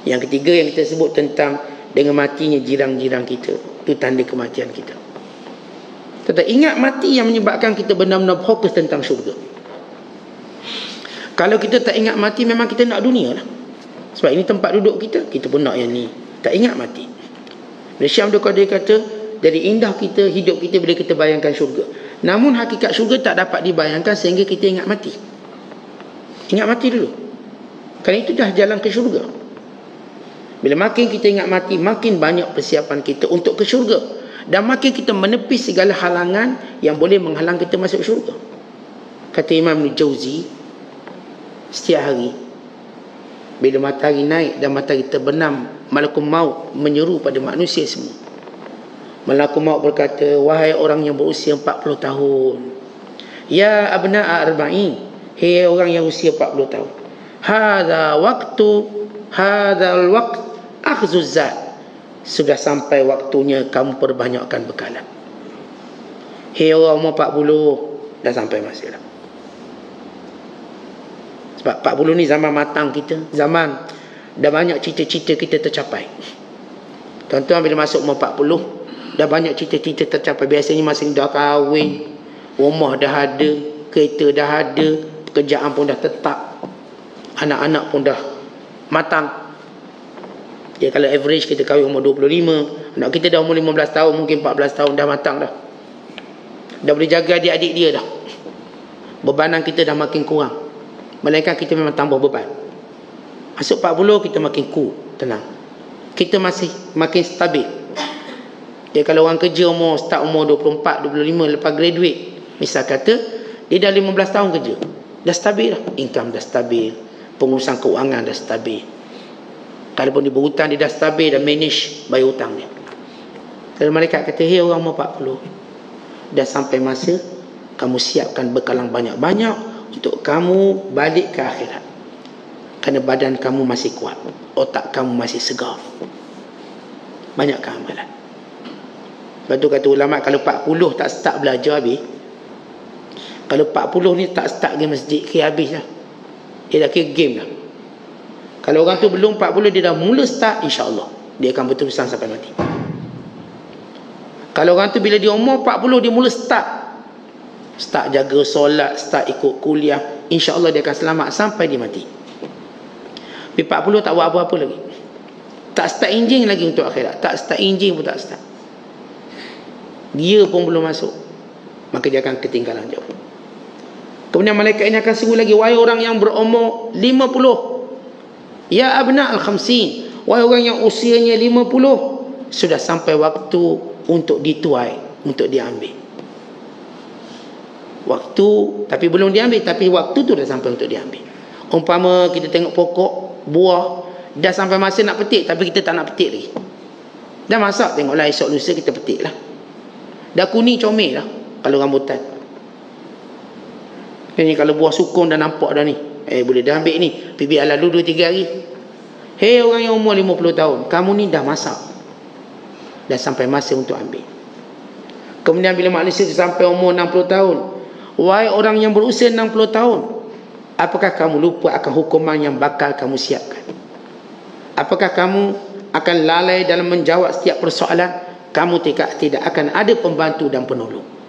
Yang ketiga yang kita sebut tentang dengan matinya jirang-jirang kita, itu tanda kematian kita. Tetapi ingat mati yang menyebabkan kita benar-benar fokus tentang syurga. Kalau kita tak ingat mati, memang kita nak dunia lah. Sebab ini tempat duduk kita, kita pun nak yang ni. Tak ingat mati. Syekh Abdul Qadir kata, dari indah kita, hidup kita bila kita bayangkan syurga. Namun hakikat syurga tak dapat dibayangkan sehingga kita ingat mati. Ingat mati dulu. Kerana itu dah jalan ke syurga. Bila makin kita ingat mati, makin banyak persiapan kita untuk ke syurga. Dan makin kita menepis segala halangan yang boleh menghalang kita masuk syurga. Kata Imam Ibn Jauzi, setiap hari bila matahari naik dan matahari terbenam, malakul maut menyeru pada manusia semua. Malakul maut berkata, wahai orang yang berusia 40 tahun, ya abna'a arba'in, hei orang yang usia 40 tahun, hadha al waqt akhzuz zat, sudah sampai waktunya kamu perbanyakkan bekalan. Hei orang umur 40, dah sampai masa dah. Sebab 40 ni zaman matang kita, zaman dah banyak cita-cita kita tercapai. Tuan-tuan bila masuk umur 40, dah banyak cita-cita tercapai. Biasanya masa ni dah kahwin, rumah dah ada, kereta dah ada, pekerjaan pun dah tetap, anak-anak pun dah matang. Ya, kalau average kita kahwin umur 25, anak kita dah umur 15 tahun, mungkin 14 tahun dah matang dah. Dah boleh jaga adik-adik dia dah. Bebanan kita dah makin kurang. Melainkan kita memang tambah beban. Masuk 40 kita makin cool, tenang. Kita masih makin stabil. Dia kalau orang kerja start umur 24, 25 lepas graduate, misal kata dia dah 15 tahun kerja, dah stabil dah, income dah stabil, pengurusan keuangan dah stabil. Kalaupun dia berhutang, dia dah stabil, dah manage bayar hutang dia. Kalau malaikat kata, hei orang umur 40, dah sampai masa kamu siapkan bekalan banyak-banyak untuk kamu balik ke akhirat. Kerana badan kamu masih kuat, otak kamu masih segar, banyak keamalan. Lepas tu kata ulama, kalau 40 tak start belajar habis. Kalau 40 ni tak start pergi masjid, kira habis lah. Dia dah kira game lah. Kalau orang tu belum 40, dia dah mula start, insyaAllah dia akan berterusan sampai mati. Kalau orang tu bila dia umur 40, dia mula start jaga solat, start ikut kuliah, insyaAllah dia akan selamat sampai dia mati. Tapi 40 tak buat apa-apa lagi, tak start enjin lagi untuk akhirat, tak start enjin pun tak start, dia pun belum masuk, maka dia akan ketinggalan jauh. Kemudian malaikat ini akan seru lagi, wahai orang yang berumur 50, ya abna al-khamsin, wahai orang yang usianya 50, sudah sampai waktu untuk dituai, untuk diambil. Waktu, tapi belum diambil, tapi waktu tu dah sampai untuk diambil. Umpama kita tengok pokok buah, dah sampai masa nak petik, tapi kita tak nak petik lagi. Dah masak, tengoklah esok lusa kita petik lah. Dah kuning comel lah kalau rambutan. Ini kalau buah sukun dah nampak dah ni, boleh dah ambil ni, pergi biar lalu 2-3 hari. Hei orang yang umur 50 tahun, kamu ni dah masak, dah sampai masa untuk ambil. Kemudian bila manusia sampai umur 60 tahun, wahai orang yang berusia 60 tahun, apakah kamu lupa akan hukuman yang bakal kamu siapkan? Apakah kamu akan lalai dalam menjawab setiap persoalan? Kamu tidak akan ada pembantu dan penolong.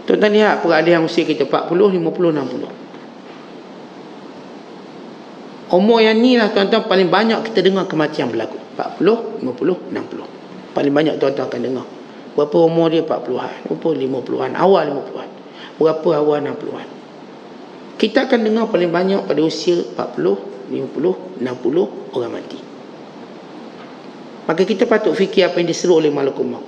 Tuan-tuan lihat peralihan usia kita 40, 50, 60. Umur yang ni lah tuan-tuan paling banyak kita dengar kematian berlaku. 40, 50, 60. Paling banyak tuan-tuan akan dengar. Berapa umur dia? 40-an, berapa 50-an, awal 50-an, berapa awal 60-an. Kita akan dengar paling banyak pada usia 40, 50, 60 orang mati. Maka kita patut fikir apa yang disuruh oleh malaikat maut.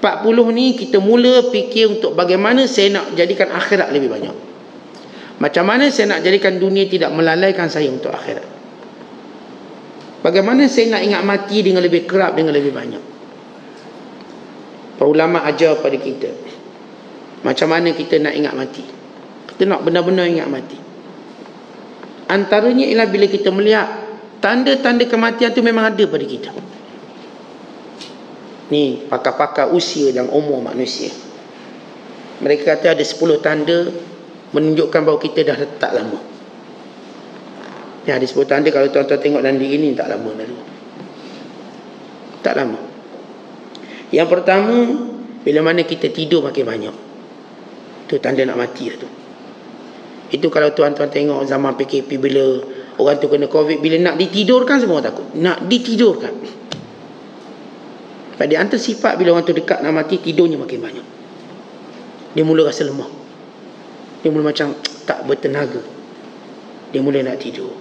40 ni kita mula fikir untuk bagaimana saya nak jadikan akhirat lebih banyak. Macam mana saya nak jadikan dunia tidak melalaikan saya untuk akhirat. Bagaimana saya nak ingat mati dengan lebih kerap, dengan lebih banyak. Para ulama ajar pada kita macam mana kita nak ingat mati. Kita nak benar-benar ingat mati. Antaranya ialah bila kita melihat tanda-tanda kematian tu memang ada pada kita. Ni pakar-pakar usia dan umur manusia, mereka kata ada 10 tanda menunjukkan bahawa kita dah tak lama. Ya, ada 10 tanda kalau tuan-tuan tengok dalam diri ni tak lama dulu. Tak lama. Yang pertama, bila mana kita tidur makin banyak, tu tanda nak mati lah tu. Itu kalau tuan-tuan tengok zaman PKP, bila orang tu kena COVID, bila nak ditidurkan semua takut. Nak ditidurkan. Pada antara sifat bila orang tu dekat nak mati, tidurnya makin banyak. Dia mula rasa lemah. Dia mula macam tak bertenaga. Dia mula nak tidur.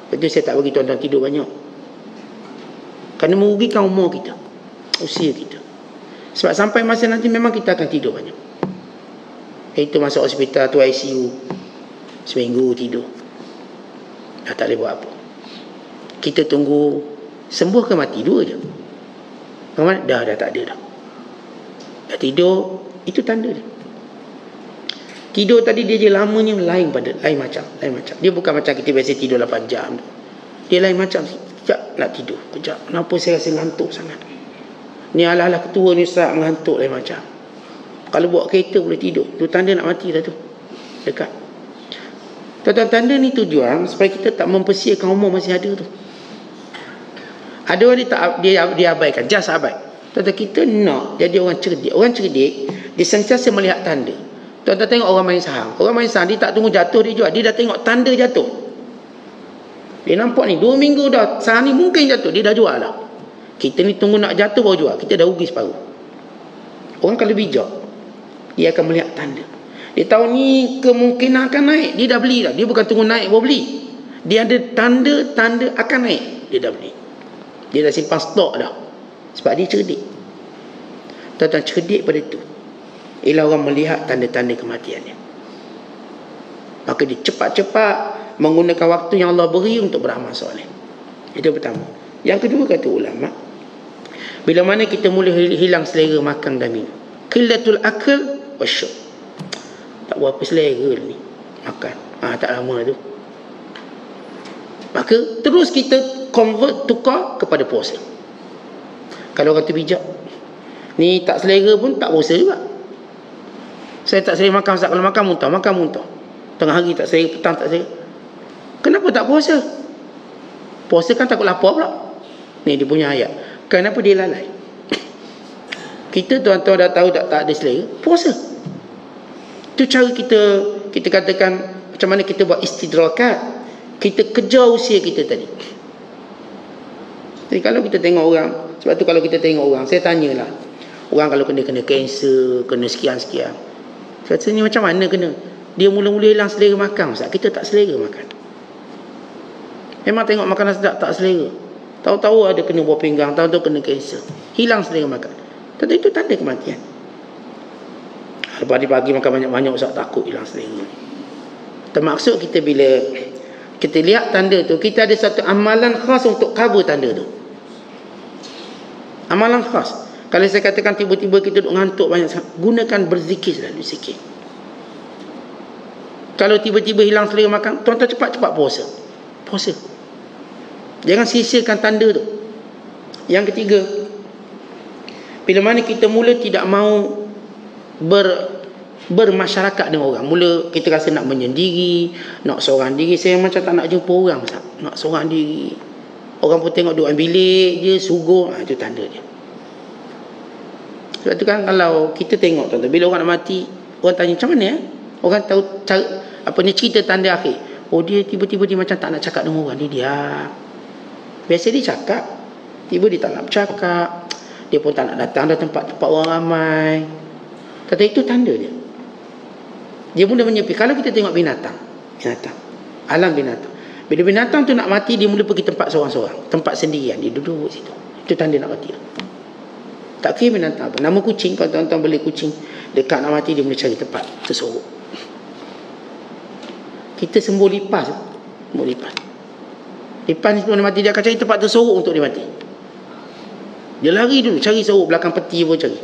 Betul saya tak bagi tuan-tuan tidur banyak. Kerana merugikan umur kita, usia kita. Sebab sampai masa nanti memang kita akan tidur banyak. Itu masuk hospital tu ICU, seminggu tidur, dah tak boleh buat apa. Kita tunggu sembuh ke mati, dua je. Dah tak ada dah. Dah tidur, itu tanda dia. Tidur tadi dia je lamanya lain macam. Dia bukan macam kita biasa tidur 8 jam. Dia lain macam. Sekejap nak tidur, kejap. Kenapa saya rasa ngantuk sangat? Ni ala-ala ketua ni Ustaz, mengantuk lain macam. Kalau bawa kereta boleh tidur, tu tanda nak mati dah tu. Dekat. Tanda ni tujuan supaya kita tak mempersiakan umur masih ada tu. Ada orang dia abaikan, just abai. Tuan-tuan, kita nak jadi orang cerdik. Orang cerdik, dia sentiasa melihat tanda. Tuan-tuan tengok orang main saham. Orang main saham, dia tak tunggu jatuh dia jual. Dia dah tengok tanda jatuh. Dia nampak ni 2 minggu dah saham ni mungkin jatuh, dia dah jual lah. Kita ni tunggu nak jatuh baru jual, kita dah rugi separuh. Orang kalau bijak, dia akan melihat tanda. Dia tahu ni kemungkinan akan naik, dia dah beli dah. Dia bukan tunggu naik baru beli. Dia ada tanda-tanda akan naik, dia dah beli. Dia dah simpan stok dah. Sebab dia cerdik. Tuan-tuan, cerdik pada itu ialah orang melihat tanda-tanda kematiannya. Maka dia cepat-cepat menggunakan waktu yang Allah beri untuk beramal soleh. Itu pertama. Yang kedua, kata ulama, bila mana kita mula hilang selera makan dan minum, qillatul akal wasyurb, tak berapa selera ni makan, tak lama tu, maka terus kita tukar kepada puasa. Kalau orang tu bijak, ni tak selera pun tak puasa juga. Saya tak selera makan, kalau makan muntah. Tengah hari tak selera, petang tak selera, kenapa tak puasa? Puasa kan takut lapar pula. Ni dia punya ayat. Kenapa dia lalai? Kita tuan-tuan dah tahu tak ada selera, puasa. Itu cara kita katakan macam mana kita buat istidrakat. Kita kejar usia kita tadi. Jadi kalau kita tengok orang, sebab tu kalau kita tengok orang, saya tanyalah, orang kalau kena kanser, kena sekian-sekian, saya tanya macam mana kena? Dia mula-mula hilang selera makan, Ustaz. Kita tak selera makan. Memang tengok makanan sedap tak selera. Tahu-tahu ada kena buah pinggang, tahu-tahu kena kanser. Hilang selera makan. Tentu itu tanda kematian. Pagi-pagi makan banyak-banyak, Ustaz, takut hilang selera. Termaksud kita bila kita lihat tanda tu, kita ada satu amalan khas untuk cover tanda tu. Amalan khas. Kalau saya katakan tiba-tiba kita duduk ngantuk banyak sangat, gunakan berzikir selalu sikit. Kalau tiba-tiba hilang selera makan, tuan-tuan cepat-cepat puasa. Puasa. Jangan sia-siakan tanda tu. Yang ketiga, bila mana kita mula tidak mau bermasyarakat dengan orang, mula kita rasa nak menyendiri, nak seorang diri. Saya macam tak nak jumpa orang, Ustaz. Nak seorang diri. Orang pun tengok duduk dalam bilik je, suguh. Itu tanda dia. Sebab tu kan kalau kita tengok, tuan-tuan, bila orang nak mati, orang tanya macam mana ya? Orang tahu cara, apa ni, cerita tanda akhir. Oh, dia tiba-tiba dia macam tak nak cakap dengan orang, dia diam. Biasa dia cakap, tiba dia tak nak bercakap, dia pun tak nak datang ke tempat-tempat orang ramai. Kata itu tanda dia. Dia mula menyepi. Kalau kita tengok binatang, alam binatang, bila binatang tu nak mati, dia mula pergi tempat seorang-seorang, tempat sendirian, dia duduk situ. Itu tanda nak mati. Tak kira binatang apa. Nama kucing, kalau tuan-tuan beli kucing dekat nak mati, dia mula cari tempat tersorok. Kita sembuh lipas. Lipas ni sebelum dia mati, dia akan cari tempat tersorok untuk dia mati. Dia lari dulu, cari sorok belakang peti pun cari.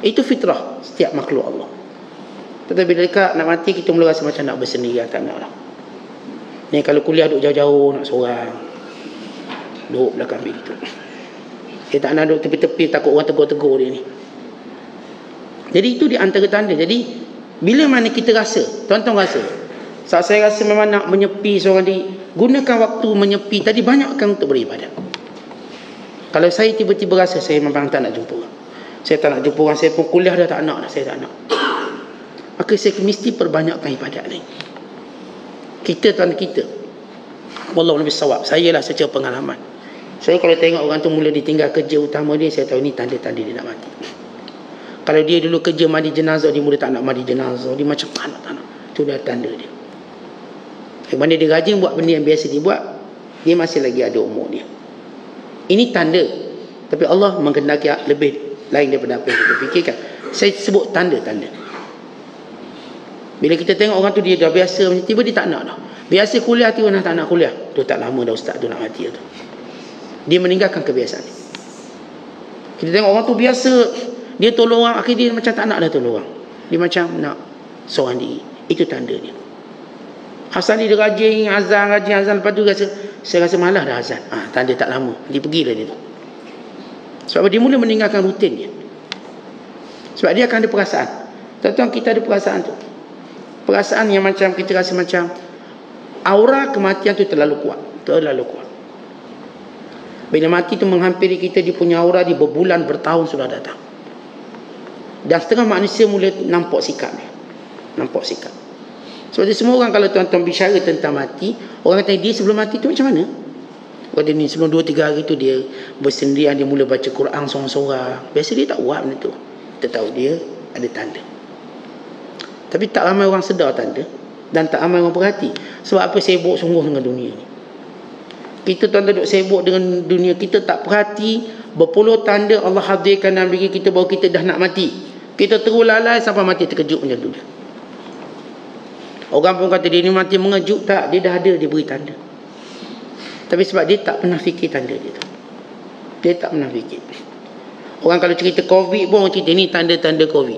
Itu fitrah setiap makhluk Allah. Tetapi bila dekat nak mati, kita mula rasa macam nak bersendirian, tak nak lah. Ni kalau kuliah duduk jauh-jauh, nak seorang, duduk belakang begitu. Dia tak nak duduk tepi-tepi, takut orang tegur-tegur dia ni. Jadi itu di antara tanda. Jadi bila mana kita rasa, tuan-tuan rasa, saat saya rasa memang nak menyepi seorang diri, gunakan waktu menyepi tadi banyakkan untuk beribadat. Kalau saya tiba-tiba rasa saya memang tak nak jumpa orang, saya tak nak jumpa orang, saya pun kuliah dah tak nak dah, saya tak nak, maka saya mesti perbanyakkan ibadat ni. Kita, tuan kita, wallahu nabi sawab, saya lah secara pengalaman, saya kalau tengok orang tu mula ditinggal kerja utama dia, saya tahu ni tanda-tanda dia nak mati. Kalau dia dulu kerja mandi jenazah, dia mula tak nak mandi jenazah, dia macam tak nak. Itu dah tanda dia. Mana dia rajin buat benda yang biasa dia buat, dia masih lagi ada umur dia. Ini tanda. Tapi Allah menghendaki lebih lain daripada apa yang kita fikirkan. Saya sebut tanda-tanda. Bila kita tengok orang tu dia dah biasa, tiba dia tak nak dah. Biasa kuliah, tiba dah tak nak kuliah. Tu tak lama dah ustaz tu nak mati tu. Dia meninggalkan kebiasaan. Kita tengok orang tu biasa, dia tolong orang, akhirnya dia macam tak nak dah tolong orang. Dia macam nak seorang diri. Itu tanda dia. Asal dia rajin azan, lepas tu saya rasa malas dah azan. Tanda tak lama, dia pergilah dia tu. Sebab dia mula meninggalkan rutin dia. Sebab dia akan ada perasaan. Tuan-tuan, kita ada perasaan tu. Perasaan yang macam kita rasa macam aura kematian tu terlalu kuat. Bila mati tu menghampiri kita, dia punya aura di berbulan, bertahun sudah datang. Dan setengah manusia mula nampak sikap dia. Sebab itu semua orang kalau tuan-tuan bicara tentang mati, orang kata dia sebelum mati tu macam mana? Kata ni sebelum 2-3 hari tu dia bersendirian, dia mula baca Quran seorang-seorang. Biasa dia tak buat benda tu. Kita tahu dia ada tanda. Tapi tak ramai orang sedar tanda, dan tak ramai orang perhati. Sebab apa? Sibuk sungguh dengan dunia ni. Kita tuan-tuan duduk sibuk dengan dunia, kita tak perhati berpuluh tanda Allah hadirkan dalam diri kita bahawa kita dah nak mati. Kita terus lalai sampai mati terkejut macam tu. Orang pun kata dia ni mati mengejut, tak, dia dah ada, dia beri tanda. Tapi sebab dia tak pernah fikir tanda dia tu. Dia tak pernah fikir. Orang kalau cerita COVID pun, orang cerita ni tanda-tanda COVID.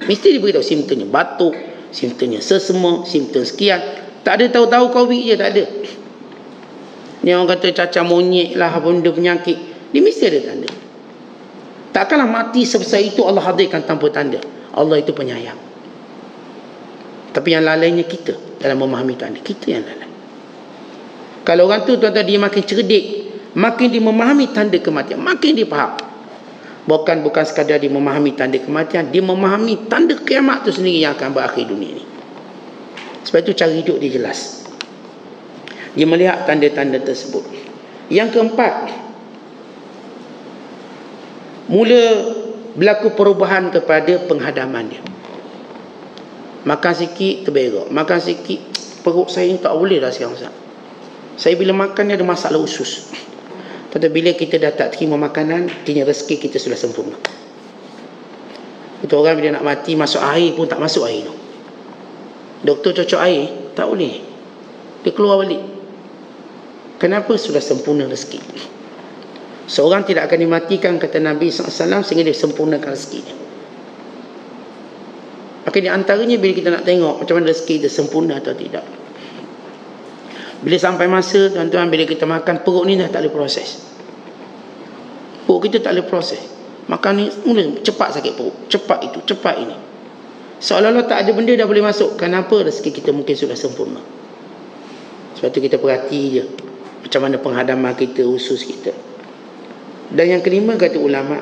Mesti dia beritahu simptomnya batuk, simptomnya sesama, simptom sekian. Tak ada tahu-tahu COVID je, tak ada. Ni orang kata cacar monyet lah, benda penyakit, dia mesti ada tanda. Takkanlah mati sebesar itu Allah hadirkan tanpa tanda. Allah itu penyayang. Tapi yang lalainya kita dalam memahami tanda. Kita yang lalai. Kalau orang tu tuan-tuan dia makin cerdik, makin dia memahami tanda kematian, makin dia faham. Bukan sekadar dia memahami tanda kematian, dia memahami tanda kiamat tu sendiri yang akan berakhir dunia ni. Sebab itu cara hidup dia jelas. Dia melihat tanda-tanda tersebut. Yang keempat, mula berlaku perubahan kepada penghadaman dia. Makan sikit terberak, makan sikit perut saya ni tak boleh dah sekarang Ustaz. Saya bila makan ni ada masalah usus. Tapi bila kita dah tak terima makanan, artinya rezeki kita sudah sempurna. Itu orang bila nak mati masuk air pun tak masuk air tu. Doktor cocok air, tak boleh. Dia keluar balik. Kenapa? Sudah sempurna rezeki. Seorang tidak akan dimatikan, kata Nabi SAW, sehingga dia sempurnakan rezekinya. Maka di antaranya bila kita nak tengok macam mana rezeki kita sempurna atau tidak. Bila sampai masa, tuan-tuan, bila kita makan, perut ni dah tak boleh proses. Perut kita tak boleh proses. Makan ni mula cepat sakit perut, cepat itu, cepat ini. Seolah-olah tak ada benda dah boleh masuk. Kenapa? Rezeki kita mungkin sudah sempurna. Sebab tu kita perhati je macam mana penghadaman kita, usus kita. Dan yang kelima, kata ulama,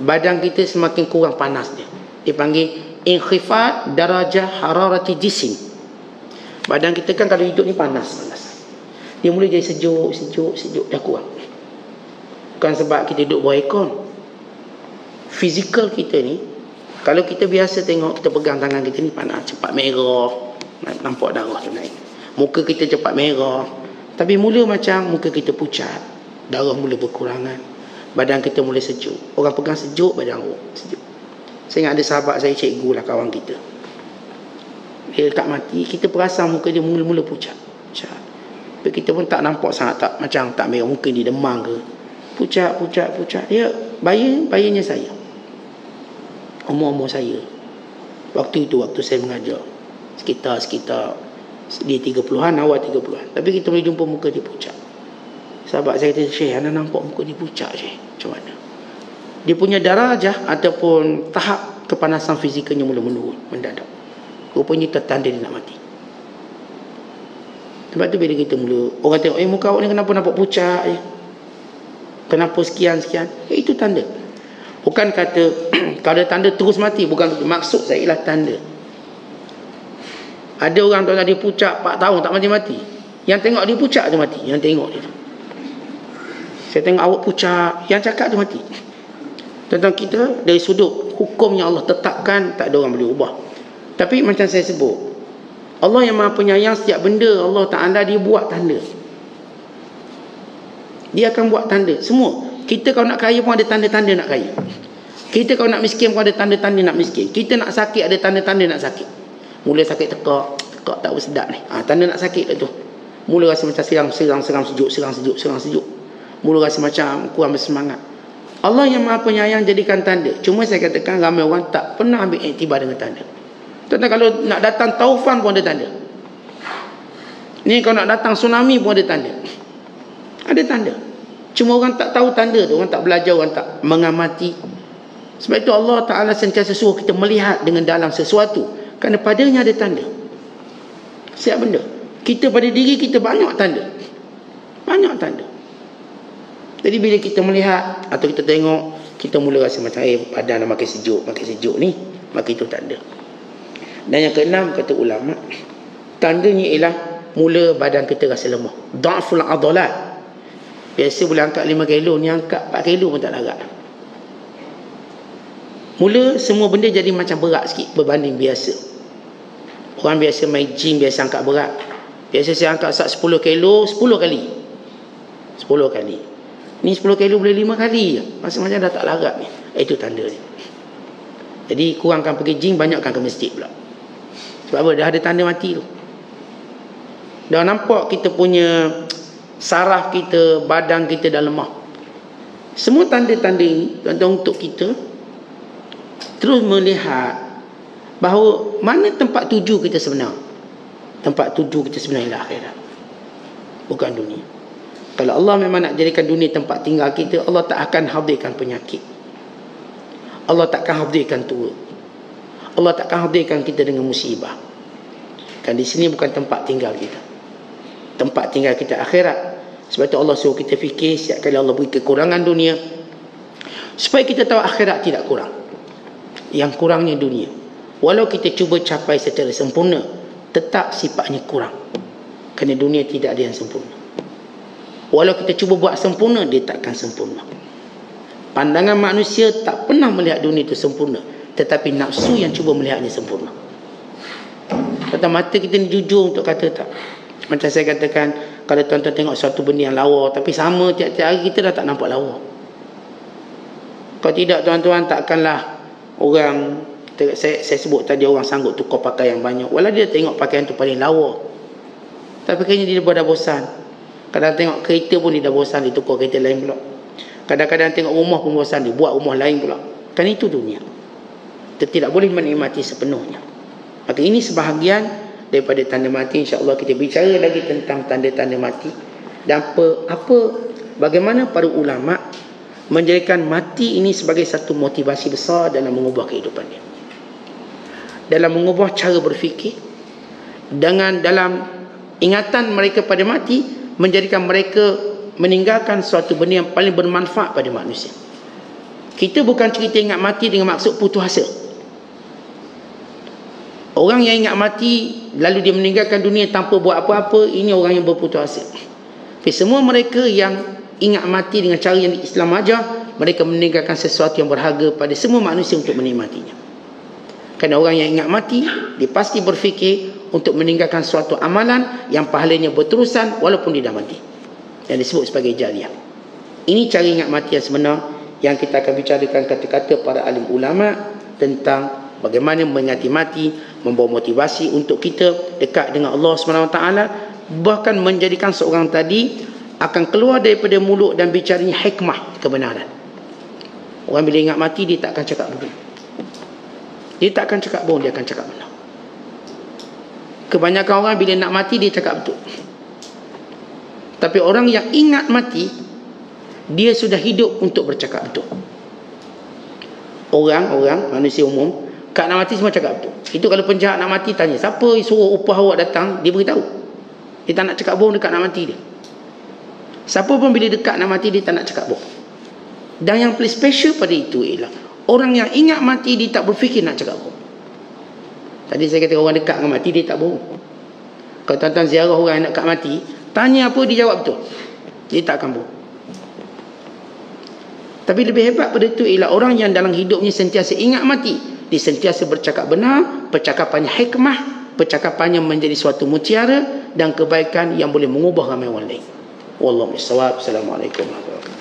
badan kita semakin kurang panas dia. Dipanggil inkhifad darajah hararati jisim. Badan kita kan kalau hidup ni panas. Dia mula jadi sejuk, dah kurang. Bukan sebab kita duduk bawah aircon. Fizikal kita ni, kalau kita biasa tengok, kita pegang tangan kita ni panas, cepat merah, nampak darah tu naik. Muka kita cepat merah. Tapi mula macam muka kita pucat, darah mula berkurangan, badan kita mula sejuk. Orang pegang sejuk, badan orang sejuk. Saya ingat ada sahabat saya, cikgu lah, kawan kita. Dia tak mati, kita perasan muka dia mula-mula pucat. Tapi kita pun tak nampak sangat, tak macam tak merah, muka dia demam ke. Pucat. Dia bayarnya saya. Umur saya. Waktu itu, waktu saya mengajar. Sekitar dia 30-an, awal 30-an. Tapi kita boleh jumpa muka dia pucat. Sahabat saya kata, Syekh, anda nampak muka dia pucat, Syekh. Macam mana? Dia punya darajah ataupun tahap kepanasan fizikalnya mula menurun, mendadak. Rupanya tertanda dia nak mati. Sebab tu bila kita mula, orang tengok, muka awak ni kenapa nampak pucat je? Kenapa sekian? Itu tanda. Bukan kata kalau ada tanda terus mati, bukan itu. Maksud saya ialah tanda. Ada orang tu dia pucat 4 tahun tak mati-mati. Yang tengok dia pucat tu mati. Yang tengok dia tu. Saya tengok awak pucat, yang cakap tu mati. Tentang kita dari sudut hukum yang Allah tetapkan, tak ada orang boleh ubah. Tapi macam saya sebut, Allah yang Maha Penyayang, setiap benda Allah Ta'ala dia buat tanda. Dia akan buat tanda semua. Kita kalau nak kaya pun ada tanda-tanda nak kaya. Kita kalau nak miskin pun ada tanda-tanda nak miskin. Kita nak sakit ada tanda-tanda nak sakit. Mula sakit tekak tak bersedap ni. Tanda nak sakit lah tu. Mula rasa macam seram sejuk. Mula rasa macam kurang bersemangat. Allah yang Maha Penyayang jadikan tanda. Cuma saya katakan ramai orang tak pernah ambil iktibar dengan tanda. Tentang kalau nak datang taufan pun ada tanda. Ni kalau nak datang tsunami pun ada tanda. Ada tanda. Cuma orang tak tahu tanda tu, orang tak belajar, orang tak mengamati. Sebab itu Allah Ta'ala sentiasa suruh kita melihat dengan dalam sesuatu, kerana padanya ada tanda. Setiap benda. Kita pada diri kita banyak tanda. Banyak tanda. Jadi bila kita melihat atau kita tengok, kita mula rasa macam badan dah makin sejuk ni, maka itu tanda. Dan yang keenam, kata ulama, tandanya ialah mula badan kita rasa lemah. Dha'ful adalat. Biasa boleh angkat 5 kilo, ni angkat 4 kilo pun tak larat. Mula semua benda jadi macam berat sikit berbanding biasa. Orang biasa main gym, biasa angkat berat. Biasa saya angkat 10 kilo 10 kali. 10 kali. Ni 10 kilo boleh 5 kali je. Macam dah tak larat ni. Itu tanda ni. Jadi kurangkan pergi gym, banyakkan ke masjid pula. Sebab apa? Dah ada tanda mati tu. Dah nampak kita punya saraf kita, badan kita dah lemah. Semua tanda-tanda ini untuk kita terus melihat bahawa mana tempat tuju kita sebenar. Tempat tuju kita sebenar ialah akhirat, bukan dunia. Kalau Allah memang nak jadikan dunia tempat tinggal kita, Allah tak akan hadirkan penyakit, Allah tak akan hadirkan tua, Allah tak akan hadirkan kita dengan musibah. Kan di sini bukan tempat tinggal kita. Tempat tinggal kita akhirat. Sebab itu Allah suruh kita fikir setiap kali Allah beri kekurangan dunia, supaya kita tahu akhirat tidak kurang. Yang kurangnya dunia. Walau kita cuba capai secara sempurna, tetap sifatnya kurang. Kerana dunia tidak ada yang sempurna. Walau kita cuba buat sempurna, dia takkan sempurna. Pandangan manusia tak pernah melihat dunia itu sempurna, tetapi nafsu yang cuba melihatnya sempurna. Kata mata kita ni jujur untuk kata tak. Macam saya katakan, kalau tuan-tuan tengok suatu benda yang lawa, tapi sama tiap-tiap hari kita dah tak nampak lawa. Kalau tidak tuan-tuan, takkanlah orang, saya sebut tadi, orang sanggup tukar pakaian banyak, walau dia tengok pakaian tu paling lawa, tapi kayaknya dia dah bosan. Kadang tengok kereta pun dia dah bosan, dia tukar kereta lain pula. Kadang-kadang tengok rumah pun bosan, dia buat rumah lain pula. Kan itu dunia. Kita tidak boleh menikmati sepenuhnya. Maka ini sebahagian daripada tanda mati. InsyaAllah kita bicara lagi tentang tanda-tanda mati. Dan bagaimana para ulama menjadikan mati ini sebagai satu motivasi besar dalam mengubah kehidupan dia, dalam mengubah cara berfikir, dalam ingatan mereka pada mati, menjadikan mereka meninggalkan suatu benda yang paling bermanfaat pada manusia. Kita bukan cerita ingat mati dengan maksud putus asa. Orang yang ingat mati lalu dia meninggalkan dunia tanpa buat apa-apa, ini orang yang berputus asa. Tapi semua mereka yang ingat mati dengan cara yang Islam ajar, mereka meninggalkan sesuatu yang berharga pada semua manusia untuk menikmatinya. Kerana orang yang ingat mati, dia pasti berfikir untuk meninggalkan suatu amalan yang pahalanya berterusan walaupun dia dah mati, yang disebut sebagai jariah. Ini cara ingat mati yang sebenar, yang kita akan bicarakan kata-kata para alim ulama tentang bagaimana mengingati mati, membawa motivasi untuk kita dekat dengan Allah SWT, bahkan menjadikan seorang tadi akan keluar daripada mulut dan bicaranya hikmah kebenaran. Orang bila ingat mati, dia tak akan cakap bohong. Dia tak akan cakap bohong, dia akan cakap benar. Kebanyakan orang bila nak mati, dia cakap betul. Tapi orang yang ingat mati, dia sudah hidup untuk bercakap betul. Orang manusia umum, kat nak mati semua cakap betul. Itu kalau penjahat nak mati, tanya, siapa suruh upah awak datang, dia beritahu. Dia tak nak cakap bohong dekat nak mati dia. Siapa pun bila dekat nak mati, dia tak nak cakap bohong. Dan yang paling special pada itu ialah orang yang ingat mati, dia tak berfikir nak cakap bohong. Tadi saya kata orang dekat dengan mati, dia tak bohong. Kalau tuan-tuan ziarah orang yang nak kat mati, tanya apa, dia jawab betul. Dia tak akan bohong. Tapi lebih hebat pada itu ialah orang yang dalam hidupnya sentiasa ingat mati, dia sentiasa bercakap benar, percakapannya hikmah, percakapannya menjadi suatu mutiara dan kebaikan yang boleh mengubah ramai orang lain. Wallahu a'lam. Assalamualaikum warahmatullahi wabarakatuh.